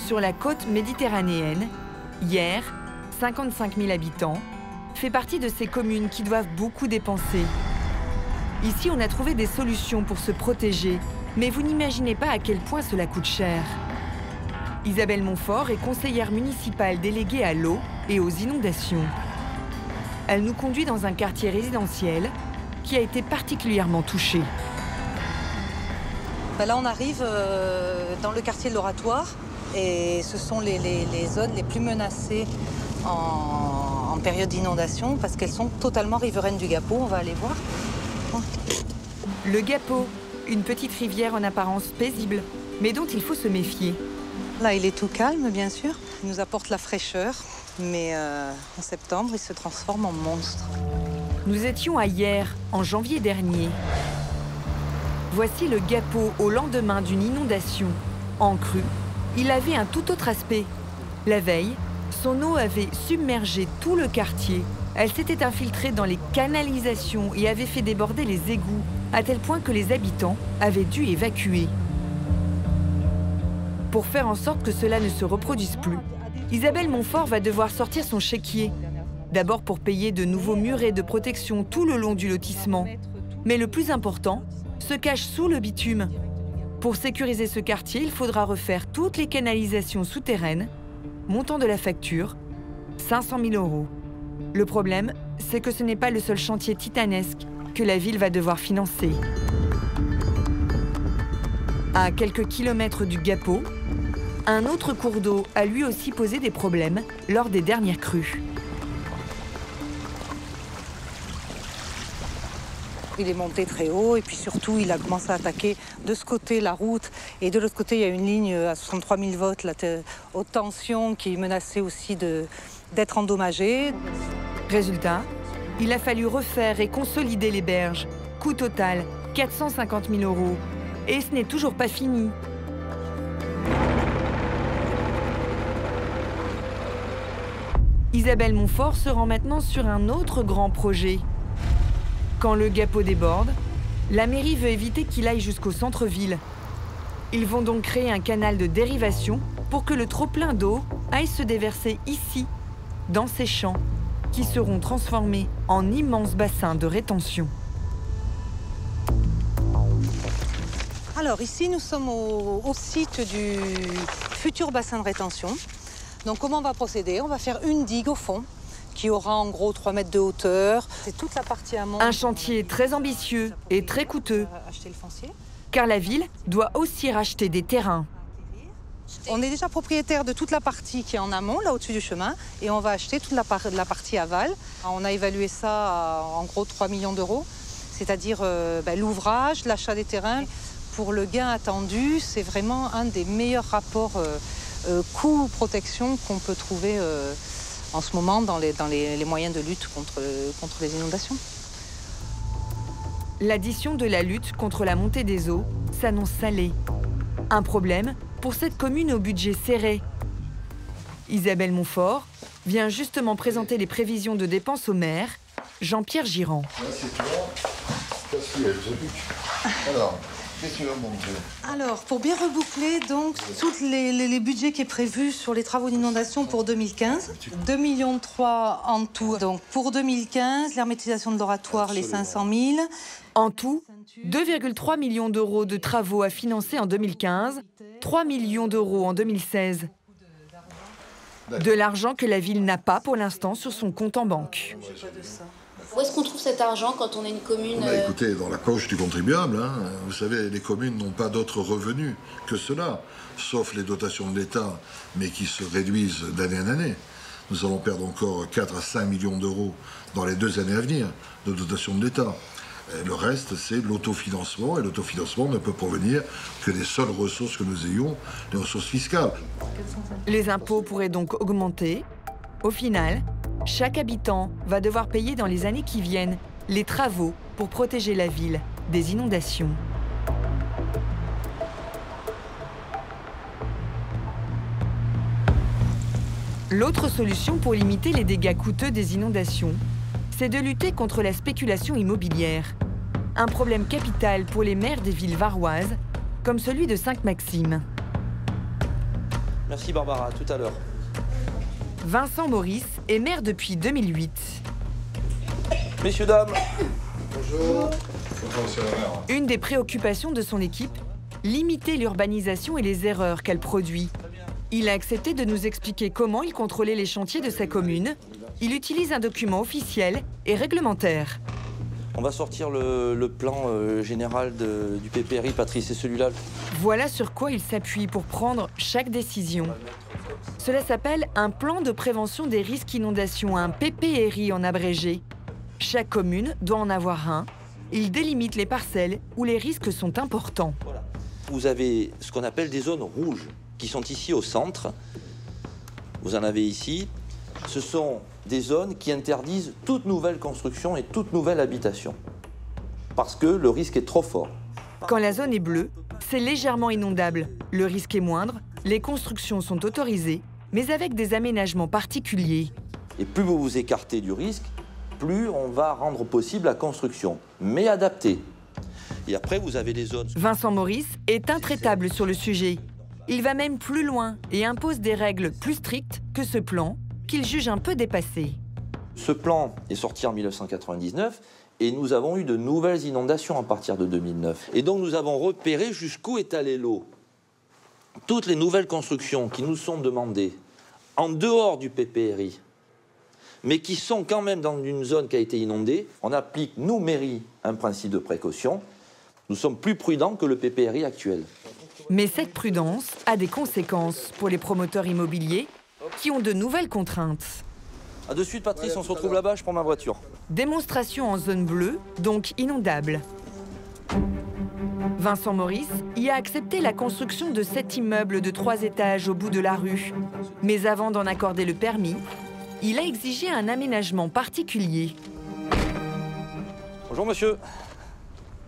Sur la côte méditerranéenne, Hyères, 55 000 habitants, fait partie de ces communes qui doivent beaucoup dépenser. Ici, on a trouvé des solutions pour se protéger, mais vous n'imaginez pas à quel point cela coûte cher. Isabelle Montfort est conseillère municipale déléguée à l'eau et aux inondations. Elle nous conduit dans un quartier résidentiel qui a été particulièrement touché. Là, on arrive dans le quartier de l'Oratoire. Et ce sont les zones les plus menacées en période d'inondation parce qu'elles sont totalement riveraines du Gapot. On va aller voir. Le Gapot, une petite rivière en apparence paisible, mais dont il faut se méfier. Là, il est tout calme, bien sûr. Il nous apporte la fraîcheur, mais en septembre, il se transforme en monstre. Nous étions à Hyères, en janvier dernier. Voici le Gapot au lendemain d'une inondation. En crue, il avait un tout autre aspect. La veille, son eau avait submergé tout le quartier. Elle s'était infiltrée dans les canalisations et avait fait déborder les égouts, à tel point que les habitants avaient dû évacuer. Pour faire en sorte que cela ne se reproduise plus, Isabelle Montfort va devoir sortir son chéquier. D'abord pour payer de nouveaux murets de protection tout le long du lotissement. Mais le plus important se cache sous le bitume. Pour sécuriser ce quartier, il faudra refaire toutes les canalisations souterraines, montant de la facture, 500 000 €. Le problème, c'est que ce n'est pas le seul chantier titanesque que la ville va devoir financer. À quelques kilomètres du Gapot, un autre cours d'eau a lui aussi posé des problèmes lors des dernières crues. Il est monté très haut et puis surtout, il a commencé à attaquer de ce côté la route et de l'autre côté, il y a une ligne à 63 000 volts, la haute tension, qui menaçait aussi d'être endommagée. Résultat, il a fallu refaire et consolider les berges. Coût total, 450 000 €. Et ce n'est toujours pas fini. Isabelle Montfort se rend maintenant sur un autre grand projet. Quand le Gapot déborde, la mairie veut éviter qu'il aille jusqu'au centre-ville. Ils vont donc créer un canal de dérivation pour que le trop-plein d'eau aille se déverser ici, dans ces champs, qui seront transformés en immenses bassins de rétention. Alors ici, nous sommes au site du futur bassin de rétention. Donc comment on va procéder? On va faire une digue au fond, qui aura en gros 3 mètres de hauteur. C'est toute la partie amont. Un chantier très ambitieux et très coûteux, Acheter le foncier. car la ville doit aussi racheter des terrains. On est déjà propriétaire de toute la partie qui est en amont, là au-dessus du chemin, et on va acheter toute la partie aval. On a évalué ça à en gros 3 millions d'euros, c'est-à-dire l'ouvrage, l'achat des terrains. Pour le gain attendu, c'est vraiment un des meilleurs rapports coût-protection qu'on peut trouver en ce moment dans les moyens de lutte contre les inondations. L'addition de la lutte contre la montée des eaux s'annonce salée. Un problème pour cette commune au budget serré. Isabelle Montfort vient justement présenter les prévisions de dépenses au maire, Jean-Pierre Girand. Alors, pour bien reboucler, donc, tous les budgets qui est prévu sur les travaux d'inondation pour 2015, 2,3 millions en tout. Donc, pour 2015, l'hermétisation de l'oratoire, les 500 000. En tout, 2,3 millions d'euros de travaux à financer en 2015, 3 millions d'euros en 2016. De l'argent que la ville n'a pas pour l'instant sur son compte en banque. Où est-ce qu'on trouve cet argent quand on est une commune Écoutez, dans la poche du contribuable, hein. Vous savez, les communes n'ont pas d'autres revenus que cela, sauf les dotations de l'État, mais qui se réduisent d'année en année. Nous allons perdre encore 4 à 5 millions d'euros dans les 2 années à venir de dotations de l'État. Le reste, c'est l'autofinancement, et l'autofinancement ne peut provenir que des seules ressources que nous ayons, les ressources fiscales. Les impôts pourraient donc augmenter. Au final, chaque habitant va devoir payer dans les années qui viennent les travaux pour protéger la ville des inondations. L'autre solution pour limiter les dégâts coûteux des inondations, c'est de lutter contre la spéculation immobilière. Un problème capital pour les maires des villes varoises, comme celui de Sainte-Maxime. Merci Barbara, à tout à l'heure. Vincent Maurice est maire depuis 2008. Messieurs, dames. Bonjour. Une des préoccupations de son équipe, limiter l'urbanisation et les erreurs qu'elle produit. Il a accepté de nous expliquer comment il contrôlait les chantiers de sa commune. Il utilise un document officiel et réglementaire. On va sortir le plan général du PPRI, Patrice, c'est celui-là. Voilà sur quoi il s'appuie pour prendre chaque décision. Cela s'appelle un plan de prévention des risques inondations, un PPRI en abrégé. Chaque commune doit en avoir un. Il délimite les parcelles où les risques sont importants. Voilà. Vous avez ce qu'on appelle des zones rouges, qui sont ici au centre. Vous en avez ici. Ce sont des zones qui interdisent toute nouvelle construction et toute nouvelle habitation. Parce que le risque est trop fort. Quand la zone est bleue, c'est légèrement inondable. Le risque est moindre, les constructions sont autorisées, mais avec des aménagements particuliers. Et plus vous vous écartez du risque, plus on va rendre possible la construction, mais adaptée. Et après, vous avez les zones... Vincent Maurice est intraitable sur le sujet. Il va même plus loin et impose des règles plus strictes que ce plan, qu'il juge un peu dépassé. Ce plan est sorti en 1999 et nous avons eu de nouvelles inondations à partir de 2009. Et donc nous avons repéré jusqu'où est allée l'eau. Toutes les nouvelles constructions qui nous sont demandées en dehors du PPRI, mais qui sont quand même dans une zone qui a été inondée, on applique, nous, mairie, un principe de précaution. Nous sommes plus prudents que le PPRI actuel. Mais cette prudence a des conséquences pour les promoteurs immobiliers qui ont de nouvelles contraintes. A de suite, Patrice, on se retrouve là-bas, je prends ma voiture. Démonstration en zone bleue, donc inondable. Vincent Maurice y a accepté la construction de 7 immeubles de 3 étages au bout de la rue. Mais avant d'en accorder le permis, il a exigé un aménagement particulier. Bonjour monsieur.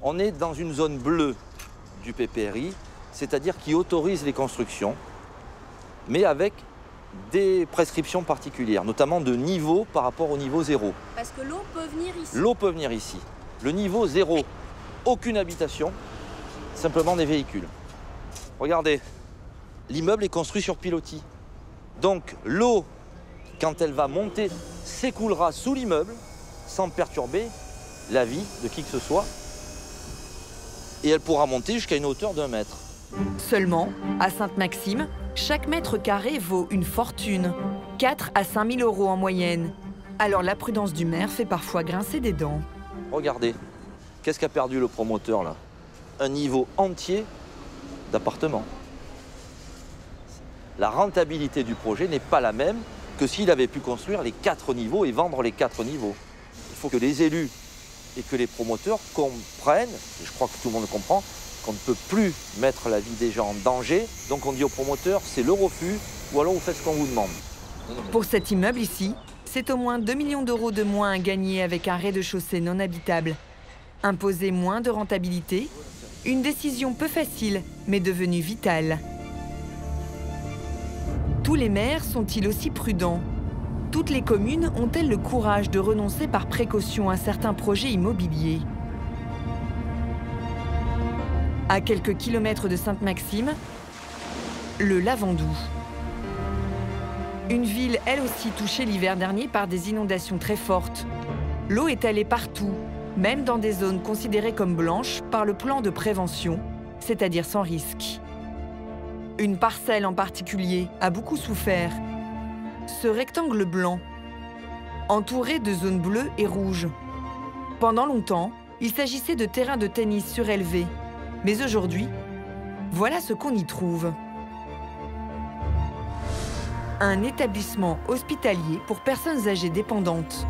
On est dans une zone bleue du PPRI, c'est-à-dire qui autorise les constructions, mais avec des prescriptions particulières, notamment de niveau par rapport au niveau 0. Parce que l'eau peut venir ici. L'eau peut venir ici. Le niveau 0, aucune habitation, simplement des véhicules. Regardez, l'immeuble est construit sur pilotis. Donc l'eau, quand elle va monter, s'écoulera sous l'immeuble, sans perturber la vie de qui que ce soit. Et elle pourra monter jusqu'à une hauteur d'1 mètre. Seulement, à Sainte-Maxime, chaque mètre carré vaut une fortune, 4 à 5 000 euros en moyenne. Alors la prudence du maire fait parfois grincer des dents. Regardez, qu'est-ce qu'a perdu le promoteur là? Un niveau entier d'appartements. La rentabilité du projet n'est pas la même que s'il avait pu construire les 4 niveaux et vendre les 4 niveaux. Il faut que les élus et que les promoteurs comprennent, et je crois que tout le monde comprend, qu'on ne peut plus mettre la vie des gens en danger. Donc on dit aux promoteurs, c'est le refus, ou alors vous faites ce qu'on vous demande. Pour cet immeuble ici, c'est au moins 2 millions d'euros de moins à gagner avec un rez-de-chaussée non habitable. Imposer moins de rentabilité, une décision peu facile, mais devenue vitale. Tous les maires sont-ils aussi prudents? Toutes les communes ont-elles le courage de renoncer par précaution à certains projets immobiliers? À quelques kilomètres de Sainte-Maxime, le Lavandou. Une ville, elle aussi, touchée l'hiver dernier par des inondations très fortes. L'eau est allée partout, même dans des zones considérées comme blanches par le plan de prévention, c'est-à-dire sans risque. Une parcelle en particulier a beaucoup souffert. Ce rectangle blanc, entouré de zones bleues et rouges, Pendant longtemps, il s'agissait de terrains de tennis surélevés. Mais aujourd'hui, voilà ce qu'on y trouve. Un établissement hospitalier pour personnes âgées dépendantes.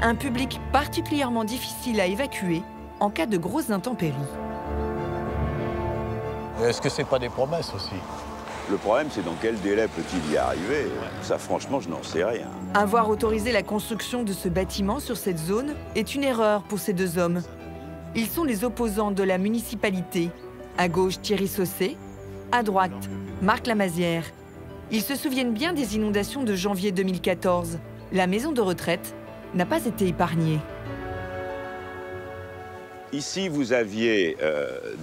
Un public particulièrement difficile à évacuer en cas de grosses intempéries. Est-ce que c'est pas des promesses aussi? Le problème, c'est dans quel délai peut-il y arriver? Ça, franchement, je n'en sais rien. Avoir autorisé la construction de ce bâtiment sur cette zone est une erreur pour ces deux hommes. Ils sont les opposants de la municipalité. À gauche, Thierry Sausset. À droite, Marc Lamazière. Ils se souviennent bien des inondations de janvier 2014. La maison de retraite n'a pas été épargnée. Ici, vous aviez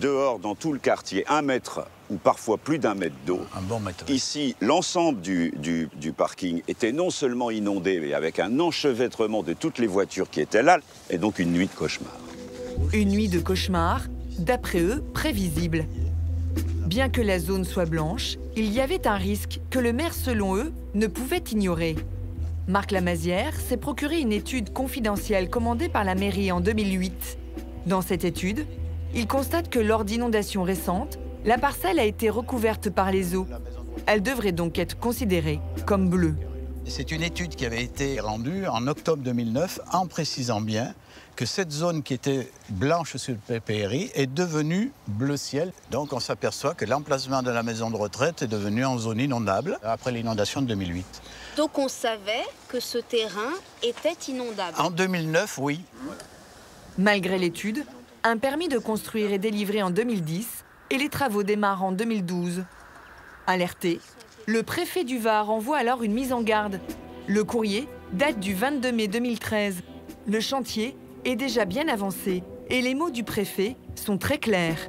dehors, dans tout le quartier, 1 mètre ou parfois plus d'1 mètre d'eau. Un bon mètre. Ici, l'ensemble du parking était non seulement inondé, mais avec un enchevêtrement de toutes les voitures qui étaient là, et donc une nuit de cauchemar. Une nuit de cauchemar, d'après eux, prévisible. Bien que la zone soit blanche, il y avait un risque que le maire, selon eux, ne pouvait ignorer. Marc Lamazière s'est procuré une étude confidentielle commandée par la mairie en 2008. Dans cette étude, il constate que lors d'inondations récentes, la parcelle a été recouverte par les eaux. Elle devrait donc être considérée comme bleue. C'est une étude qui avait été rendue en octobre 2009 en précisant bien que cette zone qui était blanche sur le PPRI est devenue bleu ciel. Donc on s'aperçoit que l'emplacement de la maison de retraite est devenu en zone inondable après l'inondation de 2008. Donc on savait que ce terrain était inondable. En 2009, oui. Malgré l'étude, un permis de construire est délivré en 2010 et les travaux démarrent en 2012. Alerté, le préfet du Var envoie alors une mise en garde. Le courrier date du 22 mai 2013. Le chantier est déjà bien avancé et les mots du préfet sont très clairs.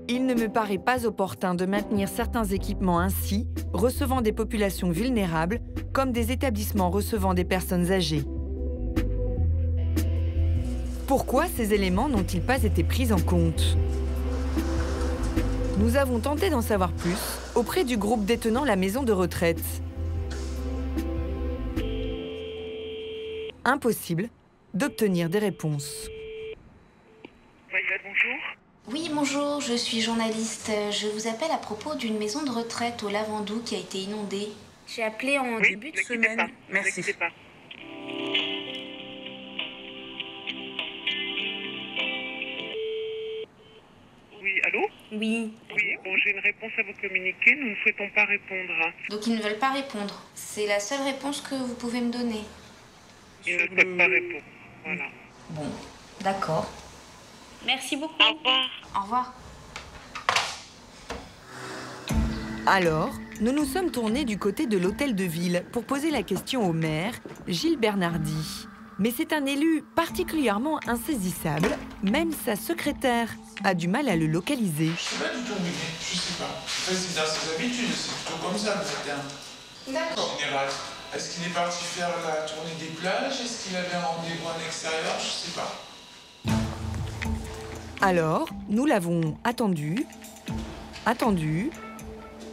Il ne me paraît pas opportun de maintenir certains équipements ainsi, recevant des populations vulnérables, comme des établissements recevant des personnes âgées. Pourquoi ces éléments n'ont-ils pas été pris en compte? Nous avons tenté d'en savoir plus auprès du groupe détenant la maison de retraite. Impossible d'obtenir des réponses. Bonjour. Oui, bonjour, je suis journaliste. Je vous appelle à propos d'une maison de retraite au Lavandou qui a été inondée. J'ai appelé en début de semaine. Merci. Oui, allô? Oui. Oui, bon, j'ai une réponse à vous communiquer, nous ne souhaitons pas répondre. Donc ils ne veulent pas répondre. C'est la seule réponse que vous pouvez me donner. Ils ne souhaitent pas répondre, voilà. Bon, d'accord. Merci beaucoup. Au revoir. Au revoir. Alors, nous nous sommes tournés du côté de l'hôtel de ville pour poser la question au maire, Gilles Bernardi. Mais c'est un élu particulièrement insaisissable, même sa secrétaire a du mal à le localiser. Je sais pas du tout, mais je sais pas. C'est dans ses habitudes, c'est plutôt comme ça, le matin. D'accord. En général. Est-ce qu'il est parti faire la tournée des plages? Est-ce qu'il avait un rendez-vous en extérieur? Je sais pas. Alors, nous l'avons attendu,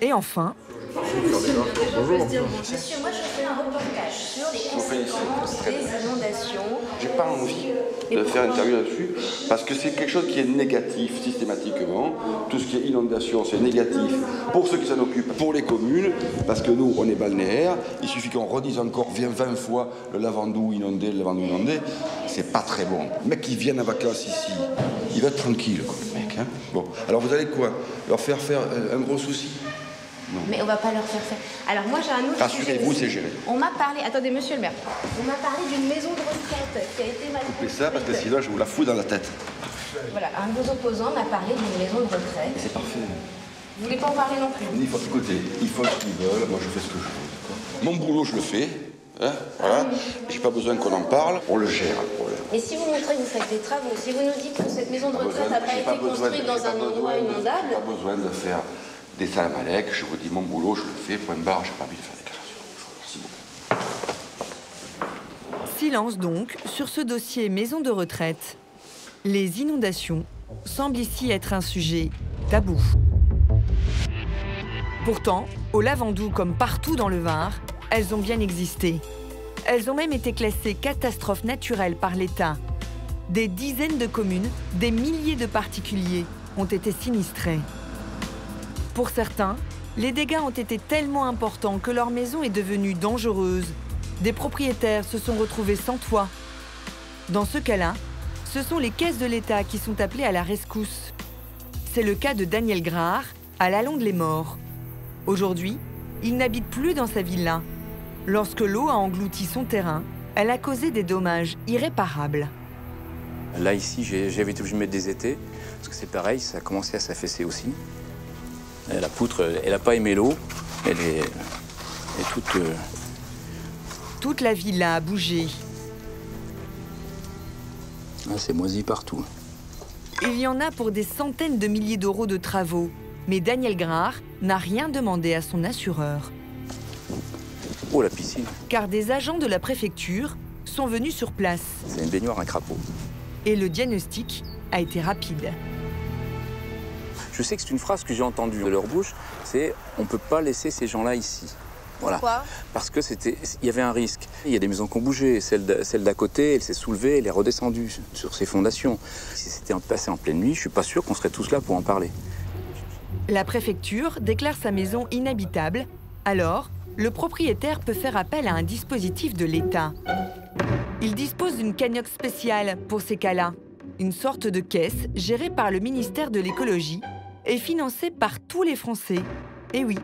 et enfin... Monsieur, moi je fais un reportage sur les conséquences des inondations. J'ai pas envie de faire interview là-dessus parce que c'est quelque chose qui est négatif systématiquement. Tout ce qui est inondation, c'est négatif pour ceux qui s'en occupent, pour les communes, parce que nous, on est balnéaire. Il suffit qu'on redise encore 20 fois le Lavandou inondé, le Lavandou inondé. C'est pas très bon. Le mec qui vient en vacances ici, il va être tranquille, quoi, le mec. Hein. Bon, alors vous allez quoi? Leur faire un gros souci? Non. Mais on va pas leur faire faire. Alors moi j'ai un autre sujet. Rassurez-vous, c'est géré. On m'a parlé, attendez monsieur le maire, on m'a parlé d'une maison de retraite qui a été mal Coupez ça parce que sinon je vous la fous dans la tête. Voilà, un de vos opposants m'a parlé d'une maison de retraite. C'est parfait. Vous voulez pas en parler non plus? Il faut écouter, ils font ce qu'ils veulent, moi je fais ce que je veux. Mon boulot je le fais, hein, voilà. J'ai pas besoin qu'on en parle, on le gère le problème. Et si vous montrez que vous faites des travaux, si vous nous dites que cette maison de retraite n'a pas été construite dans un endroit inondable... J'ai pas besoin de faire des salamalek, je vous dis mon boulot, je le fais, point barre, j'ai pas envie de faire déclaration. Merci beaucoup. Silence donc sur ce dossier maison de retraite. Les inondations semblent ici être un sujet tabou. Pourtant, au Lavandou comme partout dans le Var, elles ont bien existé. Elles ont même été classées catastrophes naturelles par l'État. des dizaines de communes, des milliers de particuliers ont été sinistrés. Pour certains, les dégâts ont été tellement importants que leur maison est devenue dangereuse. Des propriétaires se sont retrouvés sans toit. Dans ce cas-là, ce sont les caisses de l'État qui sont appelées à la rescousse. C'est le cas de Daniel Grahar, à Lalonde-les-Morts. Aujourd'hui, il n'habite plus dans sa villa. Lorsque l'eau a englouti son terrain, elle a causé des dommages irréparables. Là, ici, j'avais été obligé de mettre des étais, parce que c'est pareil, ça a commencé à s'affaisser aussi. La poutre, elle n'a pas aimé l'eau, elle est toute... Toute la villa a bougé. Ah, c'est moisi partout. Il y en a pour des centaines de milliers d'euros de travaux. Mais Daniel Grahar n'a rien demandé à son assureur. Oh, la piscine. Car des agents de la préfecture sont venus sur place. C'est une baignoire, un crapaud. Et le diagnostic a été rapide. Je sais que c'est une phrase que j'ai entendue de leur bouche, c'est « on ne peut pas laisser ces gens-là ici ». Voilà. Pourquoi ? Parce qu'il y avait un risque. Il y a des maisons qui ont bougé. Celle d'à côté, elle s'est soulevée, elle est redescendue sur ses fondations. Si c'était passé en pleine nuit, je ne suis pas sûr qu'on serait tous là pour en parler. La préfecture déclare sa maison inhabitable. Alors, le propriétaire peut faire appel à un dispositif de l'État. Il dispose d'une cagnotte spéciale pour ces cas-là. Une sorte de caisse gérée par le ministère de l'écologie et financée par tous les Français. Et oui,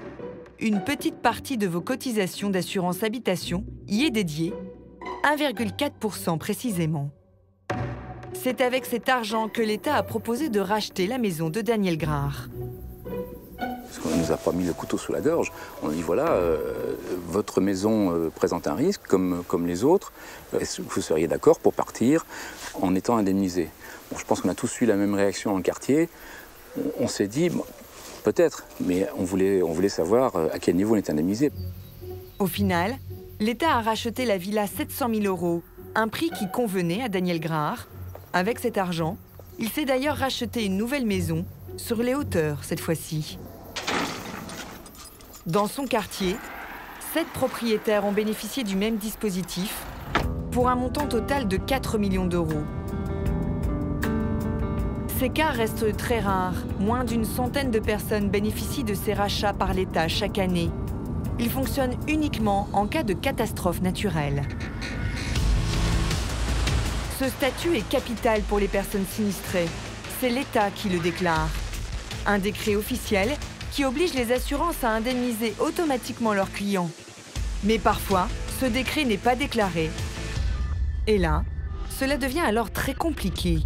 une petite partie de vos cotisations d'assurance habitation y est dédiée, 1,4% précisément. C'est avec cet argent que l'État a proposé de racheter la maison de Daniel Grahar. Parce qu'on ne nous a pas mis le couteau sous la gorge. On a dit, voilà, votre maison présente un risque, comme les autres. Est-ce que vous seriez d'accord pour partir en étant indemnisé? Bon, je pense qu'on a tous eu la même réaction dans le quartier. On s'est dit, bon, peut-être, mais on voulait savoir à quel niveau on est indemnisé. Au final, l'État a racheté la villa 700 000 €, un prix qui convenait à Daniel Grahar. Avec cet argent, il s'est d'ailleurs racheté une nouvelle maison, sur les hauteurs cette fois-ci. Dans son quartier, 7 propriétaires ont bénéficié du même dispositif pour un montant total de 4 millions d'euros. Ces cas restent très rares. Moins d'une centaine de personnes bénéficient de ces rachats par l'État chaque année. Ils fonctionnent uniquement en cas de catastrophe naturelle. Ce statut est capital pour les personnes sinistrées. C'est l'État qui le déclare. Un décret officiel qui oblige les assurances à indemniser automatiquement leurs clients. Mais parfois, ce décret n'est pas déclaré. Et là, cela devient alors très compliqué.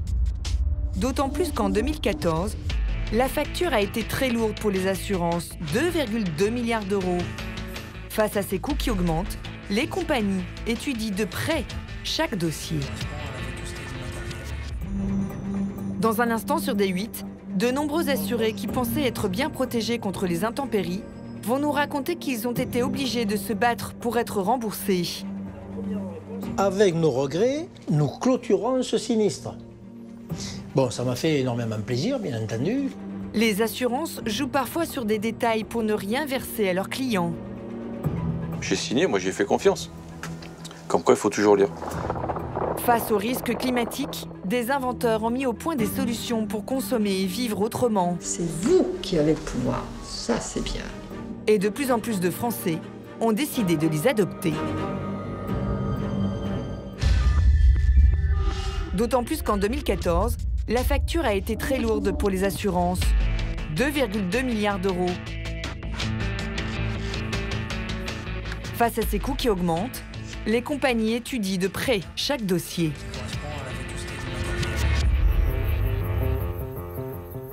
D'autant plus qu'en 2014, la facture a été très lourde pour les assurances, 2,2 milliards d'euros. Face à ces coûts qui augmentent, les compagnies étudient de près chaque dossier. Dans un instant sur D8, de nombreux assurés qui pensaient être bien protégés contre les intempéries vont nous raconter qu'ils ont été obligés de se battre pour être remboursés. Avec nos regrets, nous clôturons ce sinistre. Bon, ça m'a fait énormément plaisir, bien entendu. Les assurances jouent parfois sur des détails pour ne rien verser à leurs clients. J'ai signé, moi j'ai fait confiance. Comme quoi, il faut toujours lire. Face aux risques climatiques, des inventeurs ont mis au point des solutions pour consommer et vivre autrement. C'est vous qui avez le pouvoir, ça c'est bien. Et de plus en plus de Français ont décidé de les adopter. D'autant plus qu'en 2014, la facture a été très lourde pour les assurances, 2,2 milliards d'euros. Face à ces coûts qui augmentent, les compagnies étudient de près chaque dossier.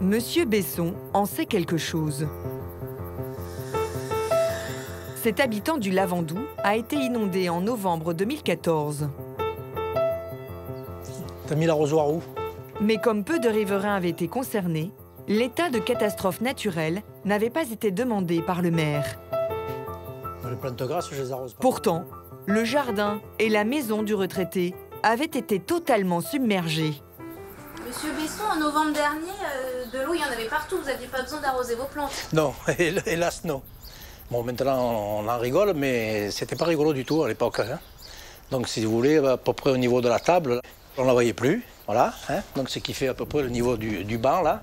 Monsieur Besson en sait quelque chose. Cet habitant du Lavandou a été inondé en novembre 2014. T'as mis l'arrosoir où? Mais comme peu de riverains avaient été concernés, l'état de catastrophe naturelle n'avait pas été demandé par le maire. Les plantes grasses, je les arrose pas. Pourtant, le jardin et la maison du retraité avaient été totalement submergés. Monsieur Besson, en novembre dernier, de l'eau, il y en avait partout. Vous n'aviez pas besoin d'arroser vos plantes. Non, hélas, non. Bon, maintenant, on en rigole, mais c'était pas rigolo du tout à l'époque. Hein. Donc, si vous voulez, à peu près au niveau de la table, On ne la voyait plus, voilà. Hein, donc ce qui fait à peu près le niveau du banc, là,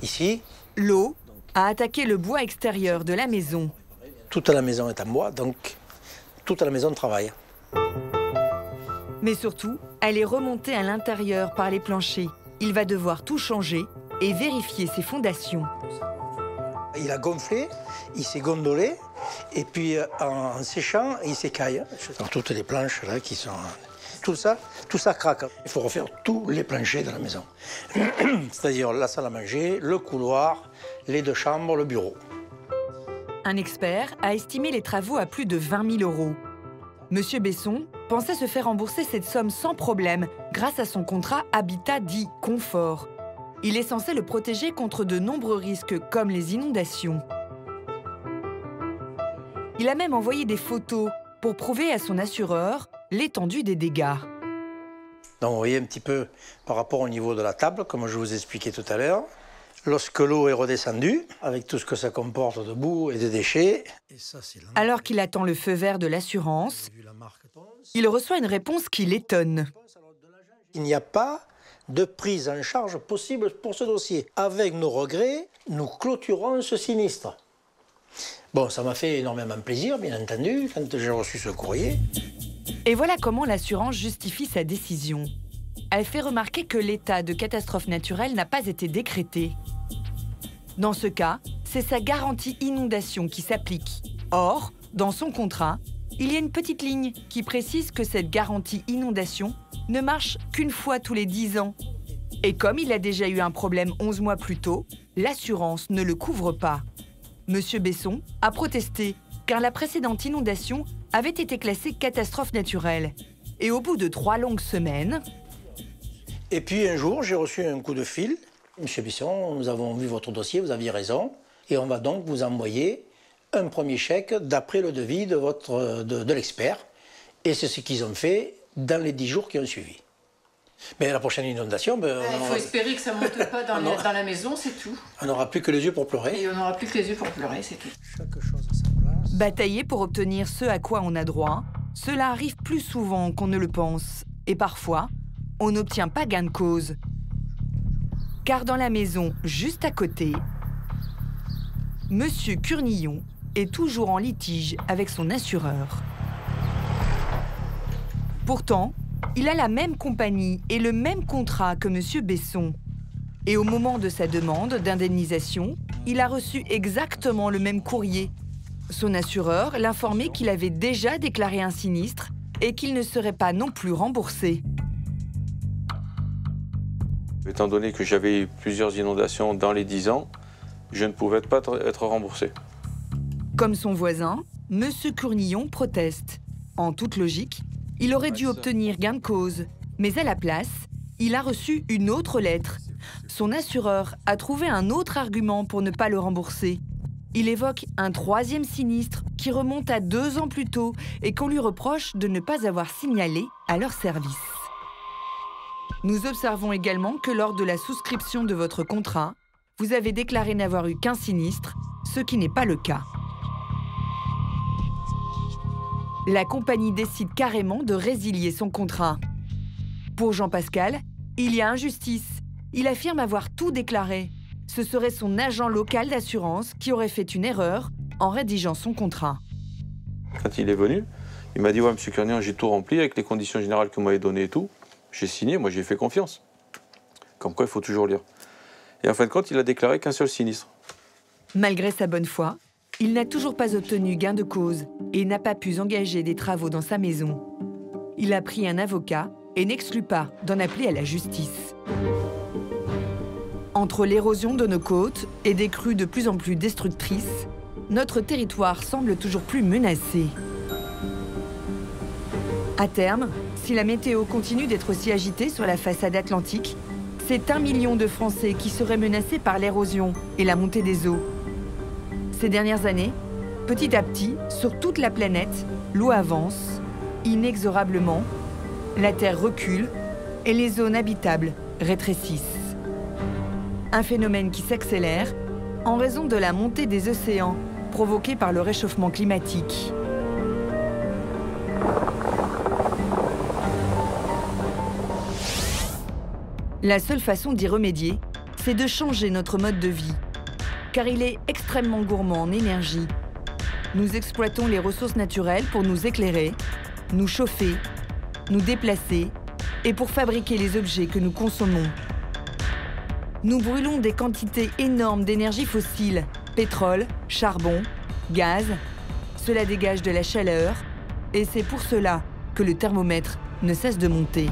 ici. L'eau a attaqué le bois extérieur de la maison. Toute la maison est en bois, donc toute la maison travaille. Mais surtout, elle est remontée à l'intérieur par les planchers. Il va devoir tout changer et vérifier ses fondations. Il a gonflé, il s'est gondolé, et puis en séchant, il s'écaille. Alors, toutes les planches là qui sont... Tout ça craque. Il faut refaire tous les planchers de la maison. C'est-à-dire la salle à manger, le couloir, les 2 chambres, le bureau. Un expert a estimé les travaux à plus de 20 000 €. Monsieur Besson pensait se faire rembourser cette somme sans problème grâce à son contrat habitat dit confort. Il est censé le protéger contre de nombreux risques comme les inondations. Il a même envoyé des photos pour prouver à son assureur l'étendue des dégâts. Donc vous voyez un petit peu par rapport au niveau de la table, comme je vous expliquais tout à l'heure. Lorsque l'eau est redescendue, avec tout ce que ça comporte de boue et de déchets. Alors qu'il attend le feu vert de l'assurance, il reçoit une réponse qui l'étonne. Il n'y a pas de prise en charge possible pour ce dossier. Avec nos regrets, nous clôturons ce sinistre. Bon, ça m'a fait énormément plaisir, bien entendu, quand j'ai reçu ce courrier. Et voilà comment l'assurance justifie sa décision. Elle fait remarquer que l'état de catastrophe naturelle n'a pas été décrété. Dans ce cas, c'est sa garantie inondation qui s'applique. Or, dans son contrat, il y a une petite ligne qui précise que cette garantie inondation ne marche qu'une fois tous les 10 ans. Et comme il a déjà eu un problème 11 mois plus tôt, l'assurance ne le couvre pas. Monsieur Besson a protesté car la précédente inondation avait été classée catastrophe naturelle. Et au bout de 3 longues semaines... Et puis un jour, j'ai reçu un coup de fil. Monsieur Besson, nous avons vu votre dossier, vous aviez raison. Et on va donc vous envoyer un premier chèque d'après le devis de l'expert. Et c'est ce qu'ils ont fait dans les 10 jours qui ont suivi. Mais la prochaine inondation... il faut espérer que ça ne monte pas dans la maison, c'est tout. On n'aura plus que les yeux pour pleurer. Et on n'aura plus que les yeux pour pleurer, c'est tout. Chaque chose à sa place. Batailler pour obtenir ce à quoi on a droit, cela arrive plus souvent qu'on ne le pense. Et parfois, on n'obtient pas gain de cause. Car dans la maison juste à côté, Monsieur Curnillon est toujours en litige avec son assureur. Pourtant, il a la même compagnie et le même contrat que Monsieur Besson. Et au moment de sa demande d'indemnisation, il a reçu exactement le même courrier. Son assureur l'informait qu'il avait déjà déclaré un sinistre et qu'il ne serait pas non plus remboursé. Étant donné que j'avais eu plusieurs inondations dans les 10 ans, je ne pouvais pas être remboursé. Comme son voisin, Monsieur Curnillon proteste. En toute logique, il aurait dû obtenir gain de cause. Mais à la place, il a reçu une autre lettre. Son assureur a trouvé un autre argument pour ne pas le rembourser. Il évoque un 3e sinistre qui remonte à 2 ans plus tôt et qu'on lui reproche de ne pas avoir signalé à leur service. Nous observons également que lors de la souscription de votre contrat, vous avez déclaré n'avoir eu qu'un sinistre, ce qui n'est pas le cas. La compagnie décide carrément de résilier son contrat. Pour Jean-Pascal, il y a injustice. Il affirme avoir tout déclaré. Ce serait son agent local d'assurance qui aurait fait une erreur en rédigeant son contrat. Quand il est venu, il m'a dit « Ouais, monsieur Curnillon, j'ai tout rempli avec les conditions générales que vous m'avez données et tout. » J'ai signé, moi j'ai fait confiance. Comme quoi, il faut toujours lire. Et en fin de compte, il a déclaré qu'un seul sinistre. Malgré sa bonne foi, il n'a toujours pas obtenu gain de cause et n'a pas pu engager des travaux dans sa maison. Il a pris un avocat et n'exclut pas d'en appeler à la justice. Entre l'érosion de nos côtes et des crues de plus en plus destructrices, notre territoire semble toujours plus menacé. À terme, si la météo continue d'être aussi agitée sur la façade atlantique, c'est 1 million de Français qui seraient menacés par l'érosion et la montée des eaux. Ces dernières années, petit à petit, sur toute la planète, l'eau avance, inexorablement, la Terre recule et les zones habitables rétrécissent. Un phénomène qui s'accélère en raison de la montée des océans provoquée par le réchauffement climatique. La seule façon d'y remédier, c'est de changer notre mode de vie, car il est extrêmement gourmand en énergie. Nous exploitons les ressources naturelles pour nous éclairer, nous chauffer, nous déplacer et pour fabriquer les objets que nous consommons. Nous brûlons des quantités énormes d'énergie fossile, pétrole, charbon, gaz. Cela dégage de la chaleur et c'est pour cela que le thermomètre ne cesse de monter.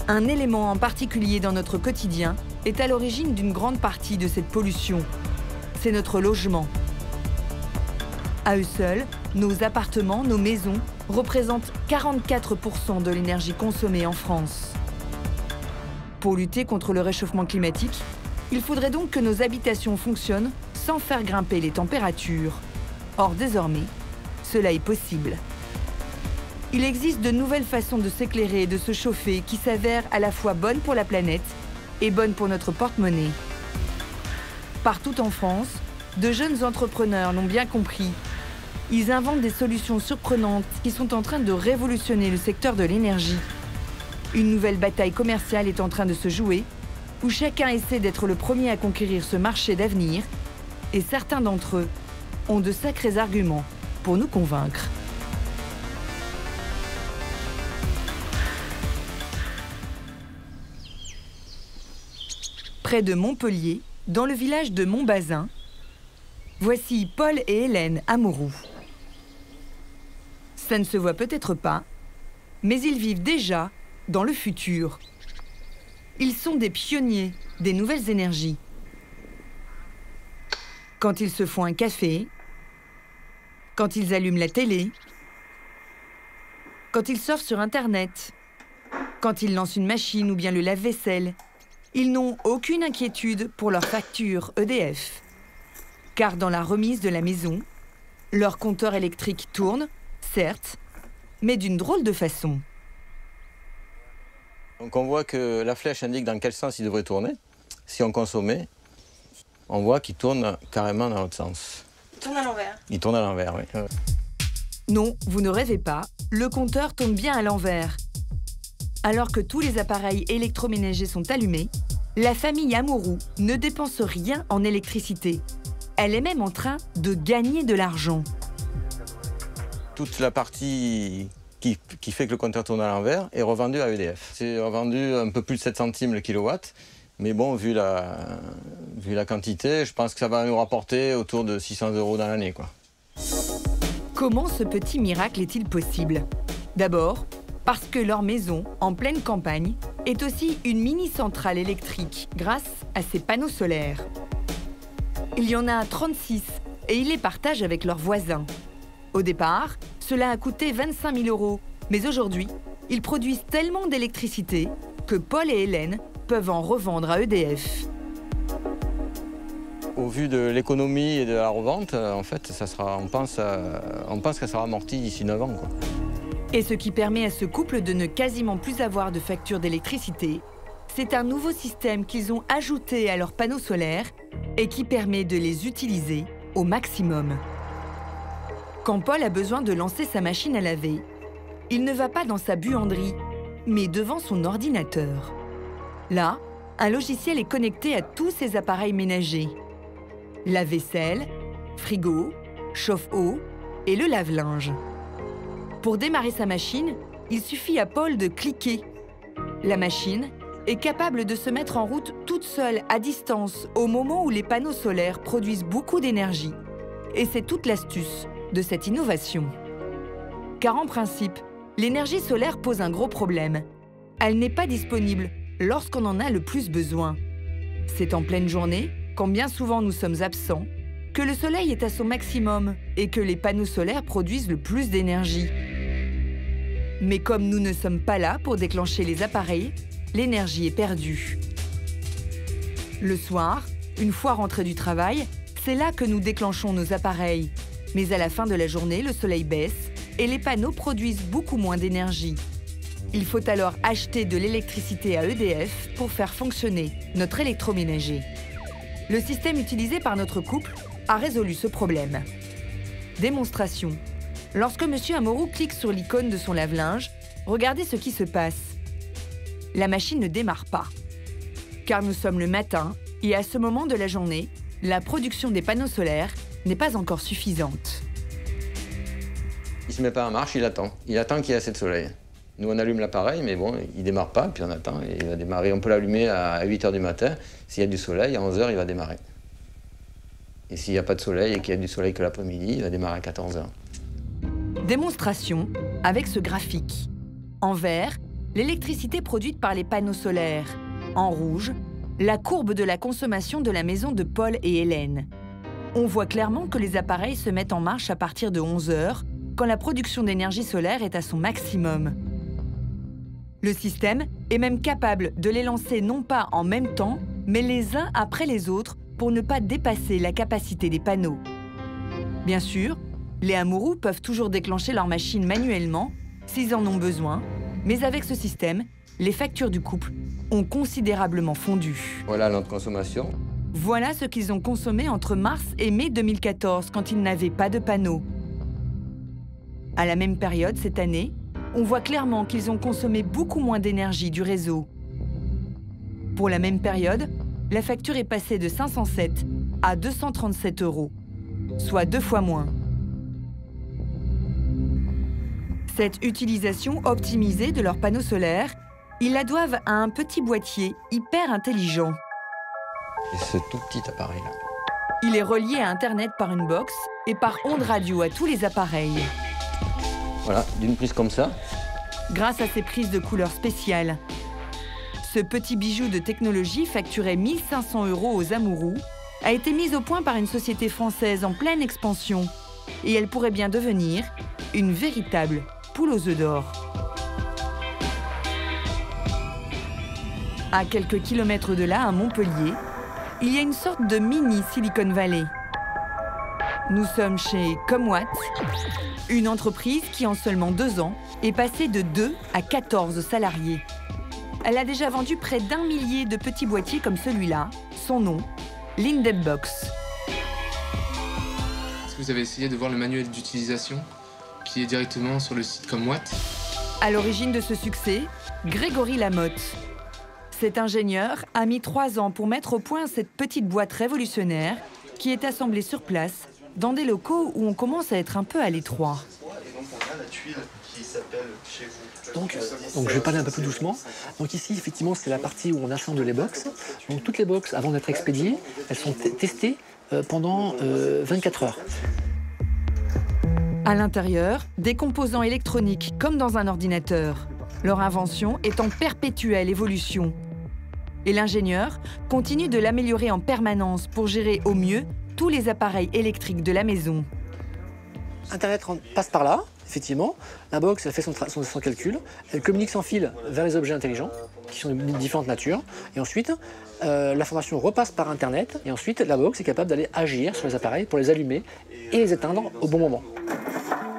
Un élément en particulier dans notre quotidien est à l'origine d'une grande partie de cette pollution. C'est notre logement. À eux seuls, nos appartements, nos maisons représentent 44% de l'énergie consommée en France. Pour lutter contre le réchauffement climatique, il faudrait donc que nos habitations fonctionnent sans faire grimper les températures. Or, désormais, cela est possible. Il existe de nouvelles façons de s'éclairer et de se chauffer qui s'avèrent à la fois bonnes pour la planète et bonnes pour notre porte-monnaie. Partout en France, de jeunes entrepreneurs l'ont bien compris. Ils inventent des solutions surprenantes qui sont en train de révolutionner le secteur de l'énergie. Une nouvelle bataille commerciale est en train de se jouer, où chacun essaie d'être le premier à conquérir ce marché d'avenir, et certains d'entre eux ont de sacrés arguments pour nous convaincre. Près de Montpellier, dans le village de Montbazin, voici Paul et Hélène Amouroux. Ça ne se voit peut-être pas, mais ils vivent déjà dans le futur. Ils sont des pionniers des nouvelles énergies. Quand ils se font un café, quand ils allument la télé, quand ils surfent sur Internet, quand ils lancent une machine ou bien le lave-vaisselle, ils n'ont aucune inquiétude pour leur facture EDF. Car dans la remise de la maison, leur compteur électrique tourne, certes, mais d'une drôle de façon. Donc on voit que la flèche indique dans quel sens il devrait tourner. Si on consommait, on voit qu'il tourne carrément dans l'autre sens. Il tourne à l'envers. Il tourne à l'envers, oui. Non, vous ne rêvez pas, le compteur tourne bien à l'envers. Alors que tous les appareils électroménagers sont allumés, la famille Amouroux ne dépense rien en électricité. Elle est même en train de gagner de l'argent. Toute la partie qui fait que le compteur tourne à l'envers est revendue à EDF. C'est revendu un peu plus de 7 centimes le kilowatt. Mais bon, vu la quantité, je pense que ça va nous rapporter autour de 600 € dans l'année, quoi. Comment ce petit miracle est-il possible? D'abord, parce que leur maison, en pleine campagne, est aussi une mini-centrale électrique grâce à ces panneaux solaires. Il y en a 36 et ils les partagent avec leurs voisins. Au départ, cela a coûté 25 000 €, mais aujourd'hui, ils produisent tellement d'électricité que Paul et Hélène peuvent en revendre à EDF. Au vu de l'économie et de la revente, en fait, on pense que ça sera amorti d'ici 9 ans, quoi. Et ce qui permet à ce couple de ne quasiment plus avoir de facture d'électricité, c'est un nouveau système qu'ils ont ajouté à leurs panneaux solaires et qui permet de les utiliser au maximum. Quand Paul a besoin de lancer sa machine à laver, il ne va pas dans sa buanderie, mais devant son ordinateur. Là, un logiciel est connecté à tous ses appareils ménagers. Lave-vaisselle, frigo, chauffe-eau et le lave-linge. Pour démarrer sa machine, il suffit à Paul de cliquer. La machine est capable de se mettre en route toute seule à distance au moment où les panneaux solaires produisent beaucoup d'énergie. Et c'est toute l'astuce de cette innovation. Car en principe, l'énergie solaire pose un gros problème. Elle n'est pas disponible lorsqu'on en a le plus besoin. C'est en pleine journée, quand bien souvent nous sommes absents, que le soleil est à son maximum et que les panneaux solaires produisent le plus d'énergie. Mais comme nous ne sommes pas là pour déclencher les appareils, l'énergie est perdue. Le soir, une fois rentrés du travail, c'est là que nous déclenchons nos appareils. Mais à la fin de la journée, le soleil baisse et les panneaux produisent beaucoup moins d'énergie. Il faut alors acheter de l'électricité à EDF pour faire fonctionner notre électroménager. Le système utilisé par notre couple a résolu ce problème. Démonstration. Lorsque M. Amouroux clique sur l'icône de son lave-linge, regardez ce qui se passe. la machine ne démarre pas. Car nous sommes le matin et à ce moment de la journée, la production des panneaux solaires n'est pas encore suffisante. Il ne se met pas en marche, il attend. Il attend qu'il y ait assez de soleil. Nous, on allume l'appareil, mais bon, il ne démarre pas, puis on attend et il va démarrer. On peut l'allumer à 8 h du matin. S'il y a du soleil, à 11 h, il va démarrer. Et s'il n'y a pas de soleil et qu'il y a du soleil que l'après-midi, il va démarrer à 14 h. Démonstration avec ce graphique. En vert, l'électricité produite par les panneaux solaires. En rouge, la courbe de la consommation de la maison de Paul et Hélène. On voit clairement que les appareils se mettent en marche à partir de 11 h, quand la production d'énergie solaire est à son maximum. Le système est même capable de les lancer non pas en même temps, mais les uns après les autres pour ne pas dépasser la capacité des panneaux. Bien sûr, les amoureux peuvent toujours déclencher leur machine manuellement s'ils en ont besoin, mais avec ce système, les factures du couple ont considérablement fondu. Voilà notre consommation. Voilà ce qu'ils ont consommé entre mars et mai 2014 quand ils n'avaient pas de panneaux. À la même période cette année, on voit clairement qu'ils ont consommé beaucoup moins d'énergie du réseau. Pour la même période, la facture est passée de 507 à 237 €, soit 2 fois moins. Cette utilisation optimisée de leurs panneaux solaires, ils la doivent à un petit boîtier hyper intelligent. Et ce tout petit appareil-là. Il est relié à Internet par une box et par ondes radio à tous les appareils. Voilà, d'une prise comme ça. Grâce à ces prises de couleurs spéciales. Ce petit bijou de technologie facturé 1 500 € aux amoureux a été mis au point par une société française en pleine expansion. Et elle pourrait bien devenir une véritable poule aux œufs d'or. À quelques kilomètres de là, à Montpellier, il y a une sorte de mini Silicon Valley. Nous sommes chez Comwatt, une entreprise qui, en seulement 2 ans, est passée de 2 à 14 salariés. Elle a déjà vendu près d'1 millier de petits boîtiers comme celui-là. Son nom, Lindenbox. Est-ce que vous avez essayé de voir le manuel d'utilisation qui est directement sur le site Comwatt? À l'origine de ce succès, Grégory Lamotte. Cet ingénieur a mis 3 ans pour mettre au point cette petite boîte révolutionnaire qui est assemblée sur place dans des locaux où on commence à être un peu à l'étroit. Donc je vais parler un peu plus doucement. Donc ici, effectivement, c'est la partie où on assemble les box. Donc toutes les box, avant d'être expédiées, elles sont testées pendant 24 heures. À l'intérieur, des composants électroniques comme dans un ordinateur. Leur invention est en perpétuelle évolution. Et l'ingénieur continue de l'améliorer en permanence pour gérer au mieux tous les appareils électriques de la maison. Internet passe par là, effectivement. La box, elle fait son calcul. Elle communique sans fil vers les objets intelligents, qui sont de différentes natures. Et ensuite, l'information repasse par Internet. Et ensuite, la box est capable d'aller agir sur les appareils pour les allumer et les éteindre au bon moment.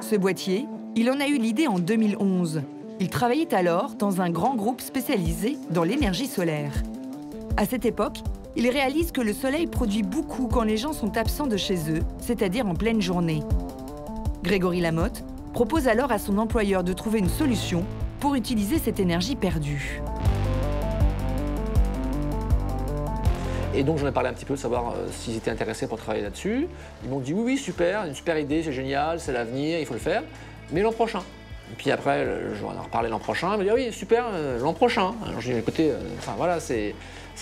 Ce boîtier, il en a eu l'idée en 2011. Il travaillait alors dans un grand groupe spécialisé dans l'énergie solaire. À cette époque, il réalise que le soleil produit beaucoup quand les gens sont absents de chez eux, c'est-à-dire en pleine journée. Grégory Lamotte propose alors à son employeur de trouver une solution pour utiliser cette énergie perdue. Et donc j'en ai parlé un petit peu, de savoir s'ils étaient intéressés pour travailler là-dessus. Ils m'ont dit oui, super, une super idée, c'est génial, c'est l'avenir, il faut le faire, mais l'an prochain. Et puis après, j'en ai reparlé l'an prochain, ils m'ont dit oui, super, l'an prochain. Alors j'ai dit écoutez, voilà, c'est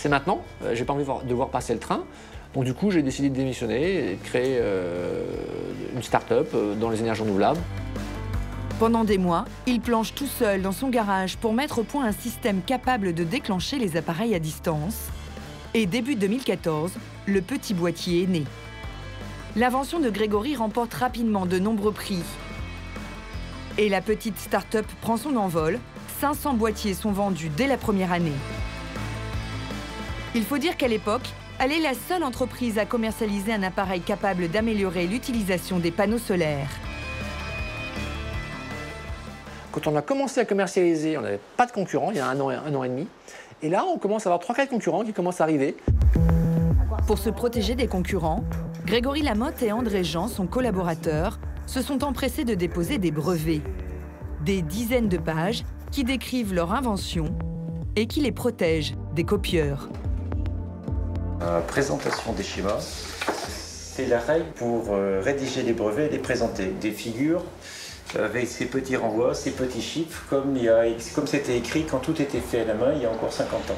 maintenant, j'ai pas envie de voir passer le train. Donc du coup, j'ai décidé de démissionner et de créer une start-up dans les énergies renouvelables. Pendant des mois, il planche tout seul dans son garage pour mettre au point un système capable de déclencher les appareils à distance. Et début 2014, le petit boîtier est né. L'invention de Grégory remporte rapidement de nombreux prix. Et la petite start-up prend son envol. 500 boîtiers sont vendus dès la première année. Il faut dire qu'à l'époque, elle est la seule entreprise à commercialiser un appareil capable d'améliorer l'utilisation des panneaux solaires. Quand on a commencé à commercialiser, on n'avait pas de concurrents, il y a un an et demi. Et là, on commence à avoir 3-4 concurrents qui commencent à arriver. Pour se protéger des concurrents, Grégory Lamotte et André Jean, son collaborateur, se sont empressés de déposer des brevets. Des dizaines de pages qui décrivent leur invention et qui les protège des copieurs. La présentation des schémas, c'est la règle pour rédiger les brevets et les présenter. Des figures avec ces petits renvois, ces petits chiffres, comme c'était écrit quand tout était fait à la main il y a encore 50 ans.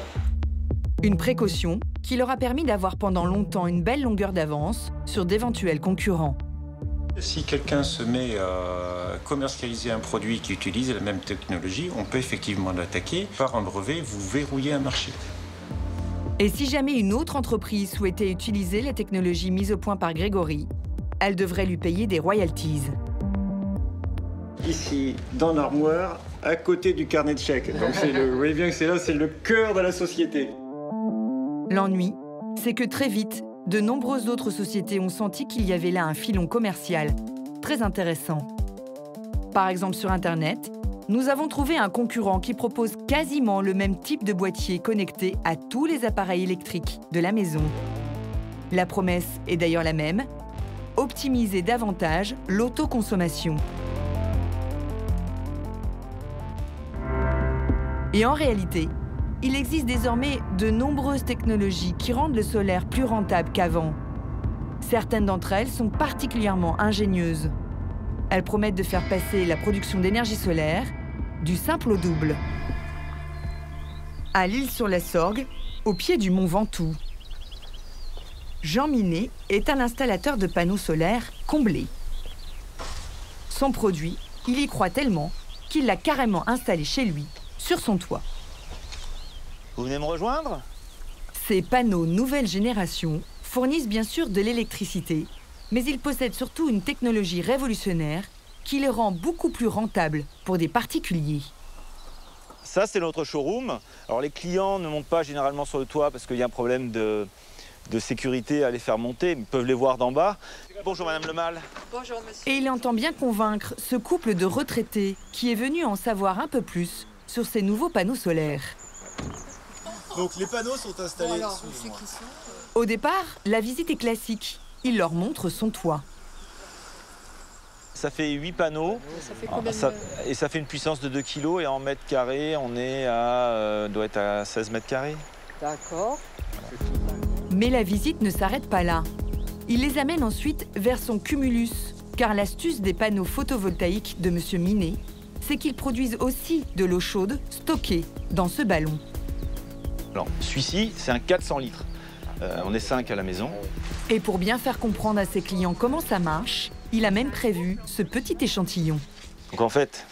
Une précaution qui leur a permis d'avoir pendant longtemps une belle longueur d'avance sur d'éventuels concurrents. Si quelqu'un se met à commercialiser un produit qui utilise la même technologie, on peut effectivement l'attaquer. Par un brevet, vous verrouillez un marché. Et si jamais une autre entreprise souhaitait utiliser la technologie mise au point par Grégory, elle devrait lui payer des royalties. Ici, dans l'armoire, à côté du carnet de chèques. Donc vous voyez bien que c'est le cœur de la société. L'ennui, c'est que très vite, de nombreuses autres sociétés ont senti qu'il y avait là un filon commercial très intéressant. Par exemple, sur Internet, nous avons trouvé un concurrent qui propose quasiment le même type de boîtier connecté à tous les appareils électriques de la maison. La promesse est d'ailleurs la même, optimiser davantage l'autoconsommation. Et en réalité, il existe désormais de nombreuses technologies qui rendent le solaire plus rentable qu'avant. Certaines d'entre elles sont particulièrement ingénieuses. Elles promettent de faire passer la production d'énergie solaire du simple au double. À l'Isle-sur-la-Sorgue, au pied du mont Ventoux, Jean Minet est un installateur de panneaux solaires comblé. Son produit, il y croit tellement qu'il l'a carrément installé chez lui, sur son toit. Vous venez me rejoindre? Ces panneaux nouvelle génération fournissent bien sûr de l'électricité, mais ils possèdent surtout une technologie révolutionnaire qui les rend beaucoup plus rentables pour des particuliers. Ça, c'est notre showroom. Alors les clients ne montent pas généralement sur le toit parce qu'il y a un problème de sécurité à les faire monter. Ils peuvent les voir d'en bas. Bonjour Madame Lemal. Bonjour monsieur. Et il entend bien convaincre ce couple de retraités qui est venu en savoir un peu plus sur ces nouveaux panneaux solaires. Donc les panneaux sont installés. Au départ, la visite est classique. Il leur montre son toit. Ça fait 8 panneaux et ça fait une puissance de 2 kg et en mètres carrés, on est doit être à 16 mètres carrés. D'accord. Mais la visite ne s'arrête pas là. Il les amène ensuite vers son cumulus, car l'astuce des panneaux photovoltaïques de M. Minet, c'est qu'ils produisent aussi de l'eau chaude stockée dans ce ballon. Alors, celui-ci, c'est un 400 litres. On est 5 à la maison. Et pour bien faire comprendre à ses clients comment ça marche, il a même prévu ce petit échantillon. Donc en fait,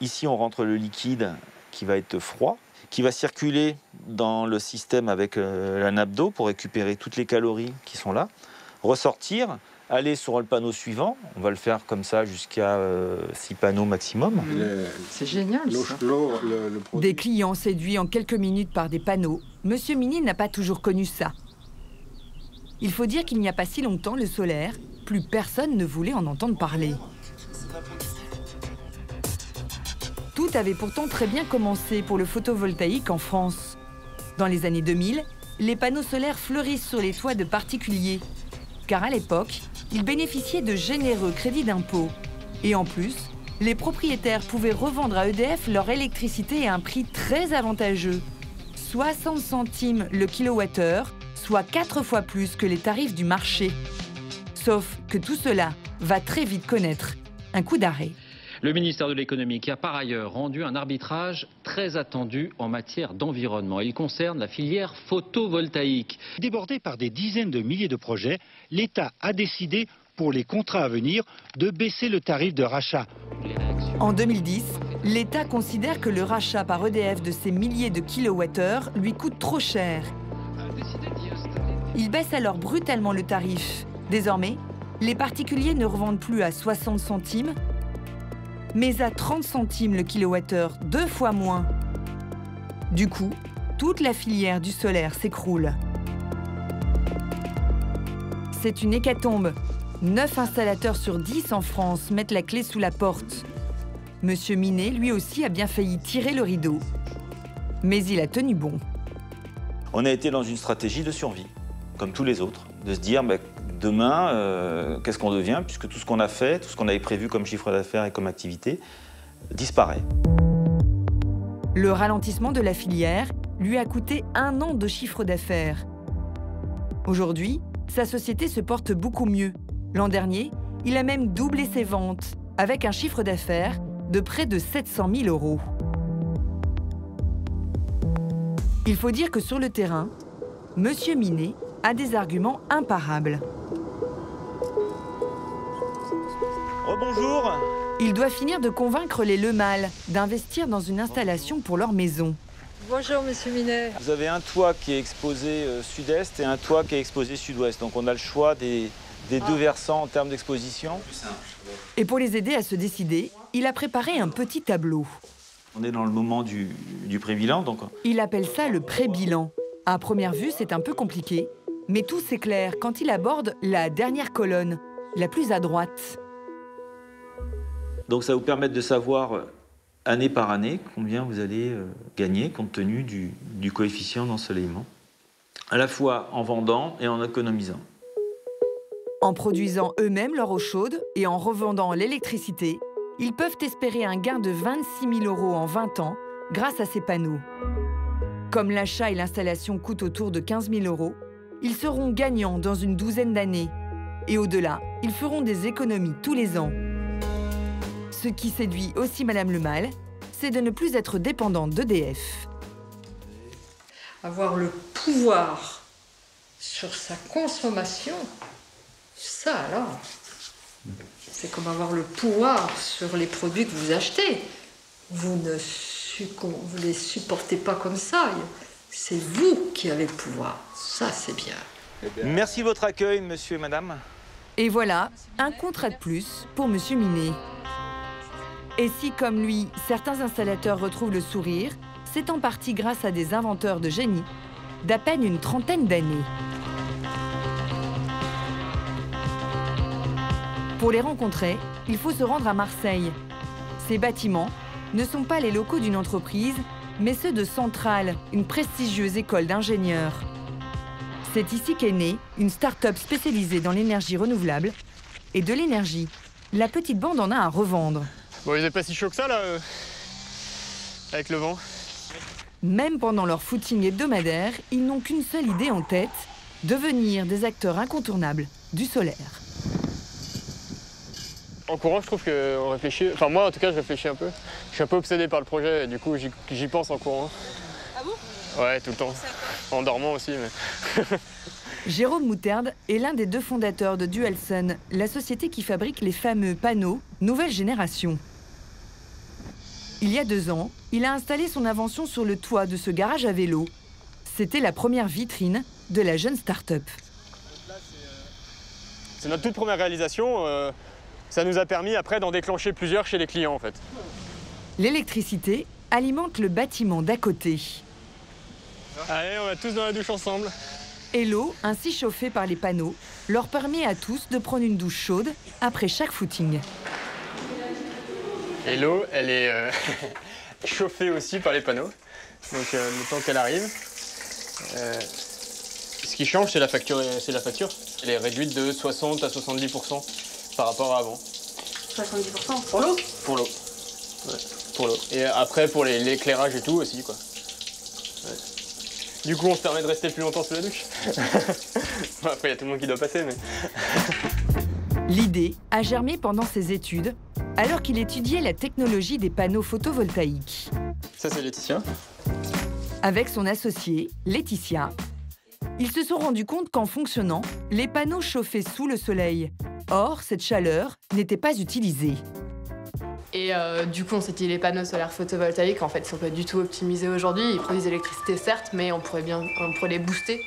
ici on rentre le liquide qui va être froid, qui va circuler dans le système avec la nappe d'eau pour récupérer toutes les calories qui sont là, ressortir, aller sur le panneau suivant. On va le faire comme ça jusqu'à 6 panneaux maximum. C'est génial ça. Des clients séduits en quelques minutes par des panneaux, Monsieur Minet n'a pas toujours connu ça. Il faut dire qu'il n'y a pas si longtemps, le solaire, plus personne ne voulait en entendre parler. Tout avait pourtant très bien commencé pour le photovoltaïque en France. Dans les années 2000, les panneaux solaires fleurissent sur les toits de particuliers. Car à l'époque, ils bénéficiaient de généreux crédits d'impôt. Et en plus, les propriétaires pouvaient revendre à EDF leur électricité à un prix très avantageux. 60 centimes le kilowattheure, soit 4 fois plus que les tarifs du marché. Sauf que tout cela va très vite connaître un coup d'arrêt. Le ministère de l'économie qui a par ailleurs rendu un arbitrage très attendu en matière d'environnement. Il concerne la filière photovoltaïque. Débordé par des dizaines de milliers de projets, l'État a décidé, pour les contrats à venir, de baisser le tarif de rachat. En 2010, l'État considère que le rachat par EDF de ces milliers de kilowattheures lui coûte trop cher. Il baisse alors brutalement le tarif. Désormais, les particuliers ne revendent plus à 60 centimes, mais à 30 centimes le kilowattheure, 2 fois moins. Du coup, toute la filière du solaire s'écroule. C'est une hécatombe. 9 installateurs sur 10 en France mettent la clé sous la porte. Monsieur Minet, lui aussi, a bien failli tirer le rideau. Mais il a tenu bon. On a été dans une stratégie de survie, comme tous les autres, de se dire demain, qu'est-ce qu'on devient, puisque tout ce qu'on a fait, tout ce qu'on avait prévu comme chiffre d'affaires et comme activité, disparaît. Le ralentissement de la filière lui a coûté 1 an de chiffre d'affaires. Aujourd'hui, sa société se porte beaucoup mieux. L'an dernier, il a même doublé ses ventes, avec un chiffre d'affaires de près de 700 000 €. Il faut dire que sur le terrain, Monsieur Minet a des arguments imparables. Rebonjour. Il doit finir de convaincre les Lemal d'investir dans une installation pour leur maison. Bonjour, Monsieur Minet. Vous avez un toit qui est exposé sud-est et un toit qui est exposé sud-ouest. Donc on a le choix des deux versants en termes d'exposition. Et pour les aider à se décider, il a préparé un petit tableau. On est dans le moment du pré-bilan. Donc... Il appelle ça le pré-bilan. À première vue, c'est un peu compliqué, mais tout s'éclaire quand il aborde la dernière colonne, la plus à droite. Donc ça va vous permettre de savoir, année par année, combien vous allez gagner compte tenu du coefficient d'ensoleillement, à la fois en vendant et en économisant. En produisant eux-mêmes leur eau chaude et en revendant l'électricité, ils peuvent espérer un gain de 26 000 € en 20 ans grâce à ces panneaux. Comme l'achat et l'installation coûtent autour de 15 000 €, ils seront gagnants dans une douzaine d'années. Et au-delà, ils feront des économies tous les ans. Ce qui séduit aussi Madame Lemal, c'est de ne plus être dépendante d'EDF. Avoir le pouvoir sur sa consommation, ça alors, c'est comme avoir le pouvoir sur les produits que vous achetez. Vous ne les supportez pas comme ça, c'est vous qui avez le pouvoir. Ça, c'est bien. Merci de votre accueil, monsieur et madame. Et voilà, un contrat de plus pour Monsieur Minet. Et si, comme lui, certains installateurs retrouvent le sourire, c'est en partie grâce à des inventeurs de génie d'à peine une trentaine d'années. Pour les rencontrer, il faut se rendre à Marseille. Ces bâtiments ne sont pas les locaux d'une entreprise, mais ceux de Centrale, une prestigieuse école d'ingénieurs. C'est ici qu'est née une start-up spécialisée dans l'énergie renouvelable et de l'énergie. La petite bande en a à revendre. Bon, il n'est pas si chaud que ça, là, avec le vent. Même pendant leur footing hebdomadaire, ils n'ont qu'une seule idée en tête, devenir des acteurs incontournables du solaire. En courant, je trouve qu'on réfléchit... Enfin, moi, en tout cas, je réfléchis un peu. Je suis un peu obsédé par le projet, et du coup, j'y pense en courant. Ah bon? Ouais, tout le temps. En dormant aussi, mais... Jérôme Moutarde est l'un des 2 fondateurs de Dualsun, la société qui fabrique les fameux panneaux nouvelle génération. Il y a 2 ans, il a installé son invention sur le toit de ce garage à vélo. C'était la première vitrine de la jeune start-up. C'est notre toute première réalisation. Ça nous a permis après d'en déclencher plusieurs chez les clients, en fait. L'électricité alimente le bâtiment d'à côté. Allez, on va tous dans la douche ensemble. Et l'eau, ainsi chauffée par les panneaux, leur permet à tous de prendre une douche chaude après chaque footing. Et l'eau, elle est chauffée aussi par les panneaux. Donc le temps qu'elle arrive. Ce qui change, c'est la facture. Elle est réduite de 60 à 70% par rapport à avant. 70% pour l'eau? Pour l'eau. Ouais, pour l'eau. Et après, pour l'éclairage et tout aussi, quoi. Ouais. Du coup, on se permet de rester plus longtemps sous la douche. Bon, après, il y a tout le monde qui doit passer, mais... L'idée a germé pendant ses études, alors qu'il étudiait la technologie des panneaux photovoltaïques. Ça, c'est Laetitia. Avec son associée, Laetitia, ils se sont rendus compte qu'en fonctionnant, les panneaux chauffaient sous le soleil. Or, cette chaleur n'était pas utilisée. Et du coup, on s'est dit les panneaux solaires photovoltaïques, en fait, ils sont pas du tout optimisés aujourd'hui. Ils produisent de l'électricité, certes, mais on pourrait les booster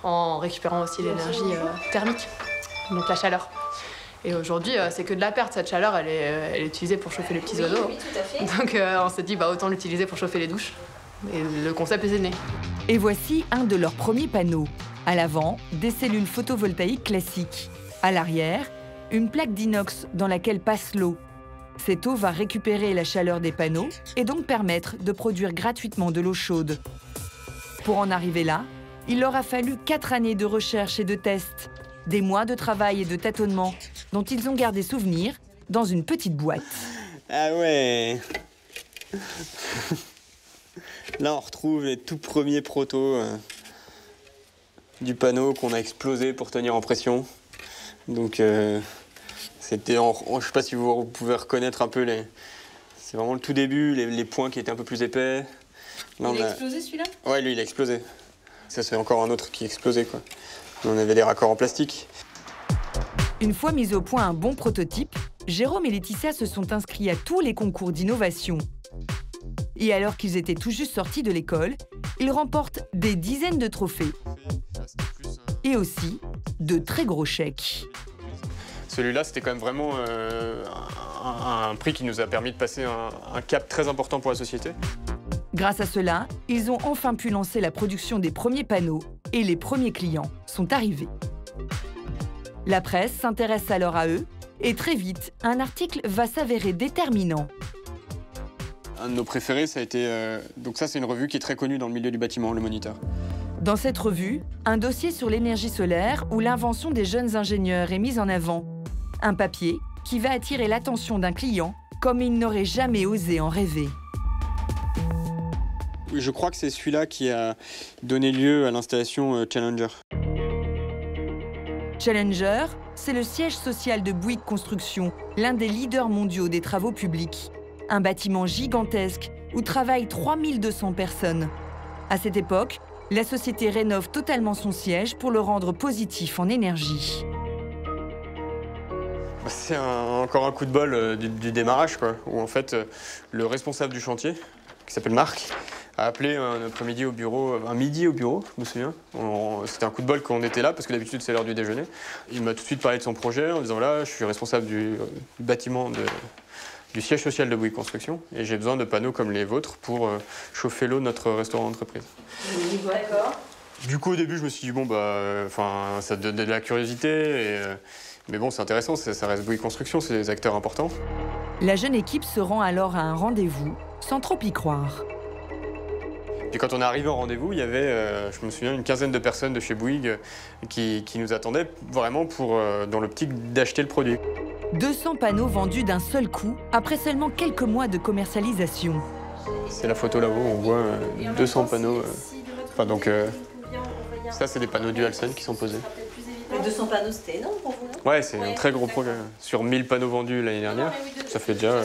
en récupérant aussi l'énergie thermique, donc la chaleur. Et aujourd'hui, c'est que de la perte. Cette chaleur, elle est utilisée pour chauffer les petits oiseaux. Oui, tout à fait. Donc on s'est dit, autant l'utiliser pour chauffer les douches. Et le concept est né. Et voici un de leurs premiers panneaux. À l'avant, des cellules photovoltaïques classiques. À l'arrière, une plaque d'inox dans laquelle passe l'eau. Cette eau va récupérer la chaleur des panneaux et donc permettre de produire gratuitement de l'eau chaude. Pour en arriver là, il leur a fallu 4 années de recherche et de tests, des mois de travail et de tâtonnement dont ils ont gardé souvenir dans une petite boîte. Ah ouais. Là, on retrouve les tout premiers protos du panneau qu'on a explosé pour tenir en pression. Donc, c'était, je sais pas si vous pouvez reconnaître un peu c'est vraiment le tout début, les points qui étaient un peu plus épais. Là, il a explosé celui-là? Ouais, lui, il a explosé. Ça, c'est encore un autre qui explosait, quoi. On avait des raccords en plastique. Une fois mis au point un bon prototype, Jérôme et Laetitia se sont inscrits à tous les concours d'innovation. Et alors qu'ils étaient tout juste sortis de l'école, ils remportent des dizaines de trophées. Et aussi de très gros chèques. Celui-là, c'était quand même vraiment un prix qui nous a permis de passer un cap très important pour la société. Grâce à cela, ils ont enfin pu lancer la production des premiers panneaux et les premiers clients sont arrivés. La presse s'intéresse alors à eux et très vite, un article va s'avérer déterminant. Un de nos préférés, ça a été... donc ça, c'est une revue qui est très connue dans le milieu du bâtiment, Le Moniteur. Dans cette revue, un dossier sur l'énergie solaire où l'invention des jeunes ingénieurs est mise en avant. Un papier qui va attirer l'attention d'un client comme il n'aurait jamais osé en rêver. Je crois que c'est celui-là qui a donné lieu à l'installation Challenger. Challenger, c'est le siège social de Bouygues Construction, l'un des leaders mondiaux des travaux publics. Un bâtiment gigantesque où travaillent 3200 personnes. À cette époque, la société rénove totalement son siège pour le rendre positif en énergie. C'est encore un coup de bol du démarrage, quoi, où en fait le responsable du chantier, qui s'appelle Marc, a appelé un après-midi au bureau, un midi au bureau, je me souviens. C'était un coup de bol qu'on était là, parce que d'habitude c'est l'heure du déjeuner. Il m'a tout de suite parlé de son projet en disant voilà, je suis responsable du bâtiment du siège social de Bouygues Construction et j'ai besoin de panneaux comme les vôtres pour chauffer l'eau de notre restaurant d'entreprise. D'accord. Du coup, au début, je me suis dit bon ça donne de la curiosité, mais bon, c'est intéressant, ça reste Bouygues Construction, c'est des acteurs importants. La jeune équipe se rend alors à un rendez-vous, sans trop y croire. Puis quand on est arrivé au rendez-vous, il y avait, je me souviens, une quinzaine de personnes de chez Bouygues qui nous attendaient vraiment dans l'optique d'acheter le produit. 200 panneaux vendus d'un seul coup, après seulement quelques mois de commercialisation. C'est la photo là-haut, on voit 200 panneaux. Ça, c'est des panneaux Dualsun qui sont posés. 200 panneaux, c'était énorme pour vous, non? Ouais, c'est un très gros projet. Sur 1000 panneaux vendus l'année dernière, ça fait déjà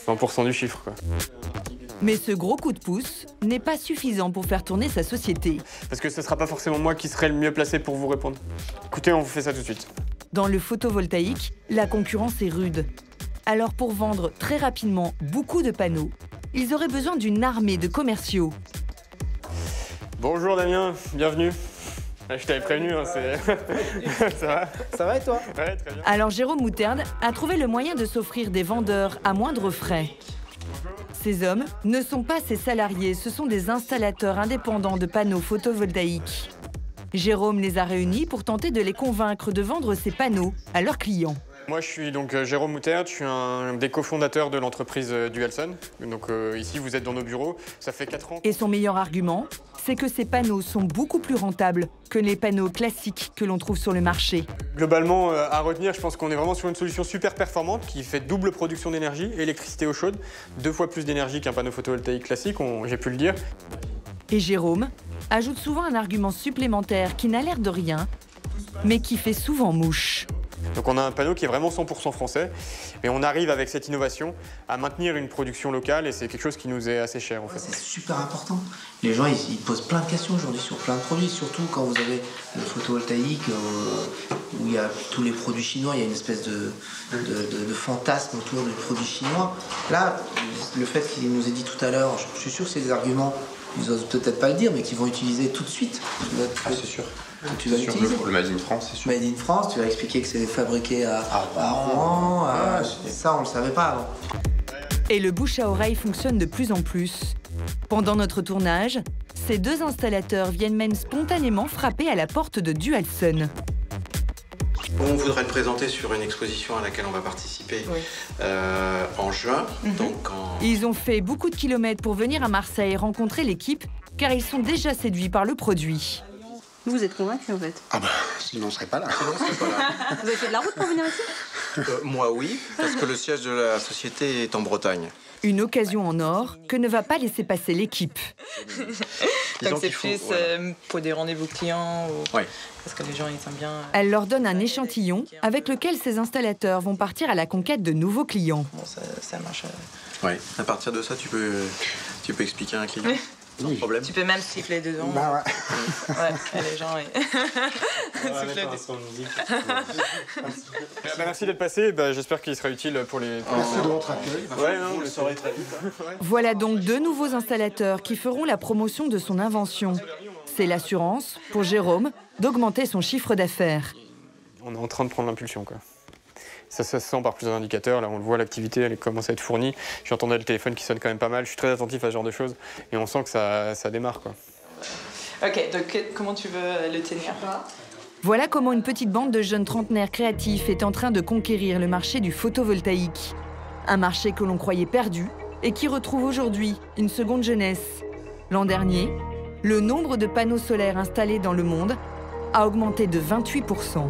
20% du chiffre, quoi. Mais ce gros coup de pouce n'est pas suffisant pour faire tourner sa société. Parce que ce ne sera pas forcément moi qui serai le mieux placé pour vous répondre. Écoutez, on vous fait ça tout de suite. Dans le photovoltaïque, la concurrence est rude. Alors pour vendre très rapidement beaucoup de panneaux, ils auraient besoin d'une armée de commerciaux. Bonjour Damien, bienvenue. Je t'avais prévenu, hein, ça va? Ça va et toi? Ouais, très bien. Alors Jérôme Moutarde a trouvé le moyen de s'offrir des vendeurs à moindre frais. Ces hommes ne sont pas ses salariés, ce sont des installateurs indépendants de panneaux photovoltaïques. Jérôme les a réunis pour tenter de les convaincre de vendre ces panneaux à leurs clients. Moi, je suis donc Jérôme Moutarde, je suis un des cofondateurs de l'entreprise Dualsun. Donc ici, vous êtes dans nos bureaux, ça fait 4 ans. Et son meilleur argument, c'est que ces panneaux sont beaucoup plus rentables que les panneaux classiques que l'on trouve sur le marché. Globalement, à retenir, je pense qu'on est vraiment sur une solution super performante qui fait double production d'énergie, électricité eau chaude, 2 fois plus d'énergie qu'un panneau photovoltaïque classique, j'ai pu le dire. Et Jérôme ajoute souvent un argument supplémentaire qui n'a l'air de rien, mais qui fait souvent mouche. Donc on a un panneau qui est vraiment 100% français, mais on arrive avec cette innovation à maintenir une production locale et c'est quelque chose qui nous est assez cher en fait. C'est super important. Les gens ils posent plein de questions aujourd'hui sur plein de produits, surtout quand vous avez le photovoltaïque où il y a tous les produits chinois, il y a une espèce de fantasme autour des produits chinois. Là, le fait qu'il nous ait dit tout à l'heure, je suis sûr que c'est des arguments, ils osent peut-être pas le dire, mais qu'ils vont utiliser tout de suite. Ah, c'est sûr. Tu vas utiliser. Le Made in France, c'est sûr. Made in France, tu vas expliquer que c'est fabriqué à Rouen. Ça, on le savait pas avant. Et le bouche à oreille fonctionne de plus en plus. Pendant notre tournage, ces 2 installateurs viennent même spontanément frapper à la porte de Dualsun. On voudrait le présenter sur une exposition à laquelle on va participer en juin. Ils ont fait beaucoup de kilomètres pour venir à Marseille rencontrer l'équipe, car ils sont déjà séduits par le produit. Vous êtes convaincu en fait? Ah bah, sinon on serait pas là. Vous avez fait de la route pour venir ici? Moi oui, parce que le siège de la société est en Bretagne. Une occasion en or que ne va pas laisser passer l'équipe. Donc c'est plus pour des rendez-vous clients ou... Oui. Parce que les gens ils aiment bien... Elle leur donne un échantillon avec lequel ces installateurs vont partir à la conquête de nouveaux clients. Bon, ça marche. Oui, à partir de ça, tu peux expliquer à un client. Sans problème. Tu peux même siffler dedans. Bah ouais. Ouais, les gens... siffler Merci d'être passé, j'espère qu'il sera utile pour les... Merci de votre accueil. Ouais, non, le saurai très vite. Voilà donc 2 nouveaux installateurs qui feront la promotion de son invention. C'est l'assurance, pour Jérôme, d'augmenter son chiffre d'affaires. On est en train de prendre l'impulsion, quoi. Ça se sent par plusieurs indicateurs. Là, on le voit, l'activité, elle commence à être fournie. J'entendais le téléphone qui sonne quand même pas mal. Je suis très attentif à ce genre de choses. Et on sent que ça démarre, quoi. Ok, donc comment tu veux le tenir? Voilà comment une petite bande de jeunes trentenaires créatifs est en train de conquérir le marché du photovoltaïque. Un marché que l'on croyait perdu et qui retrouve aujourd'hui une seconde jeunesse. L'an dernier, le nombre de panneaux solaires installés dans le monde a augmenté de 28%.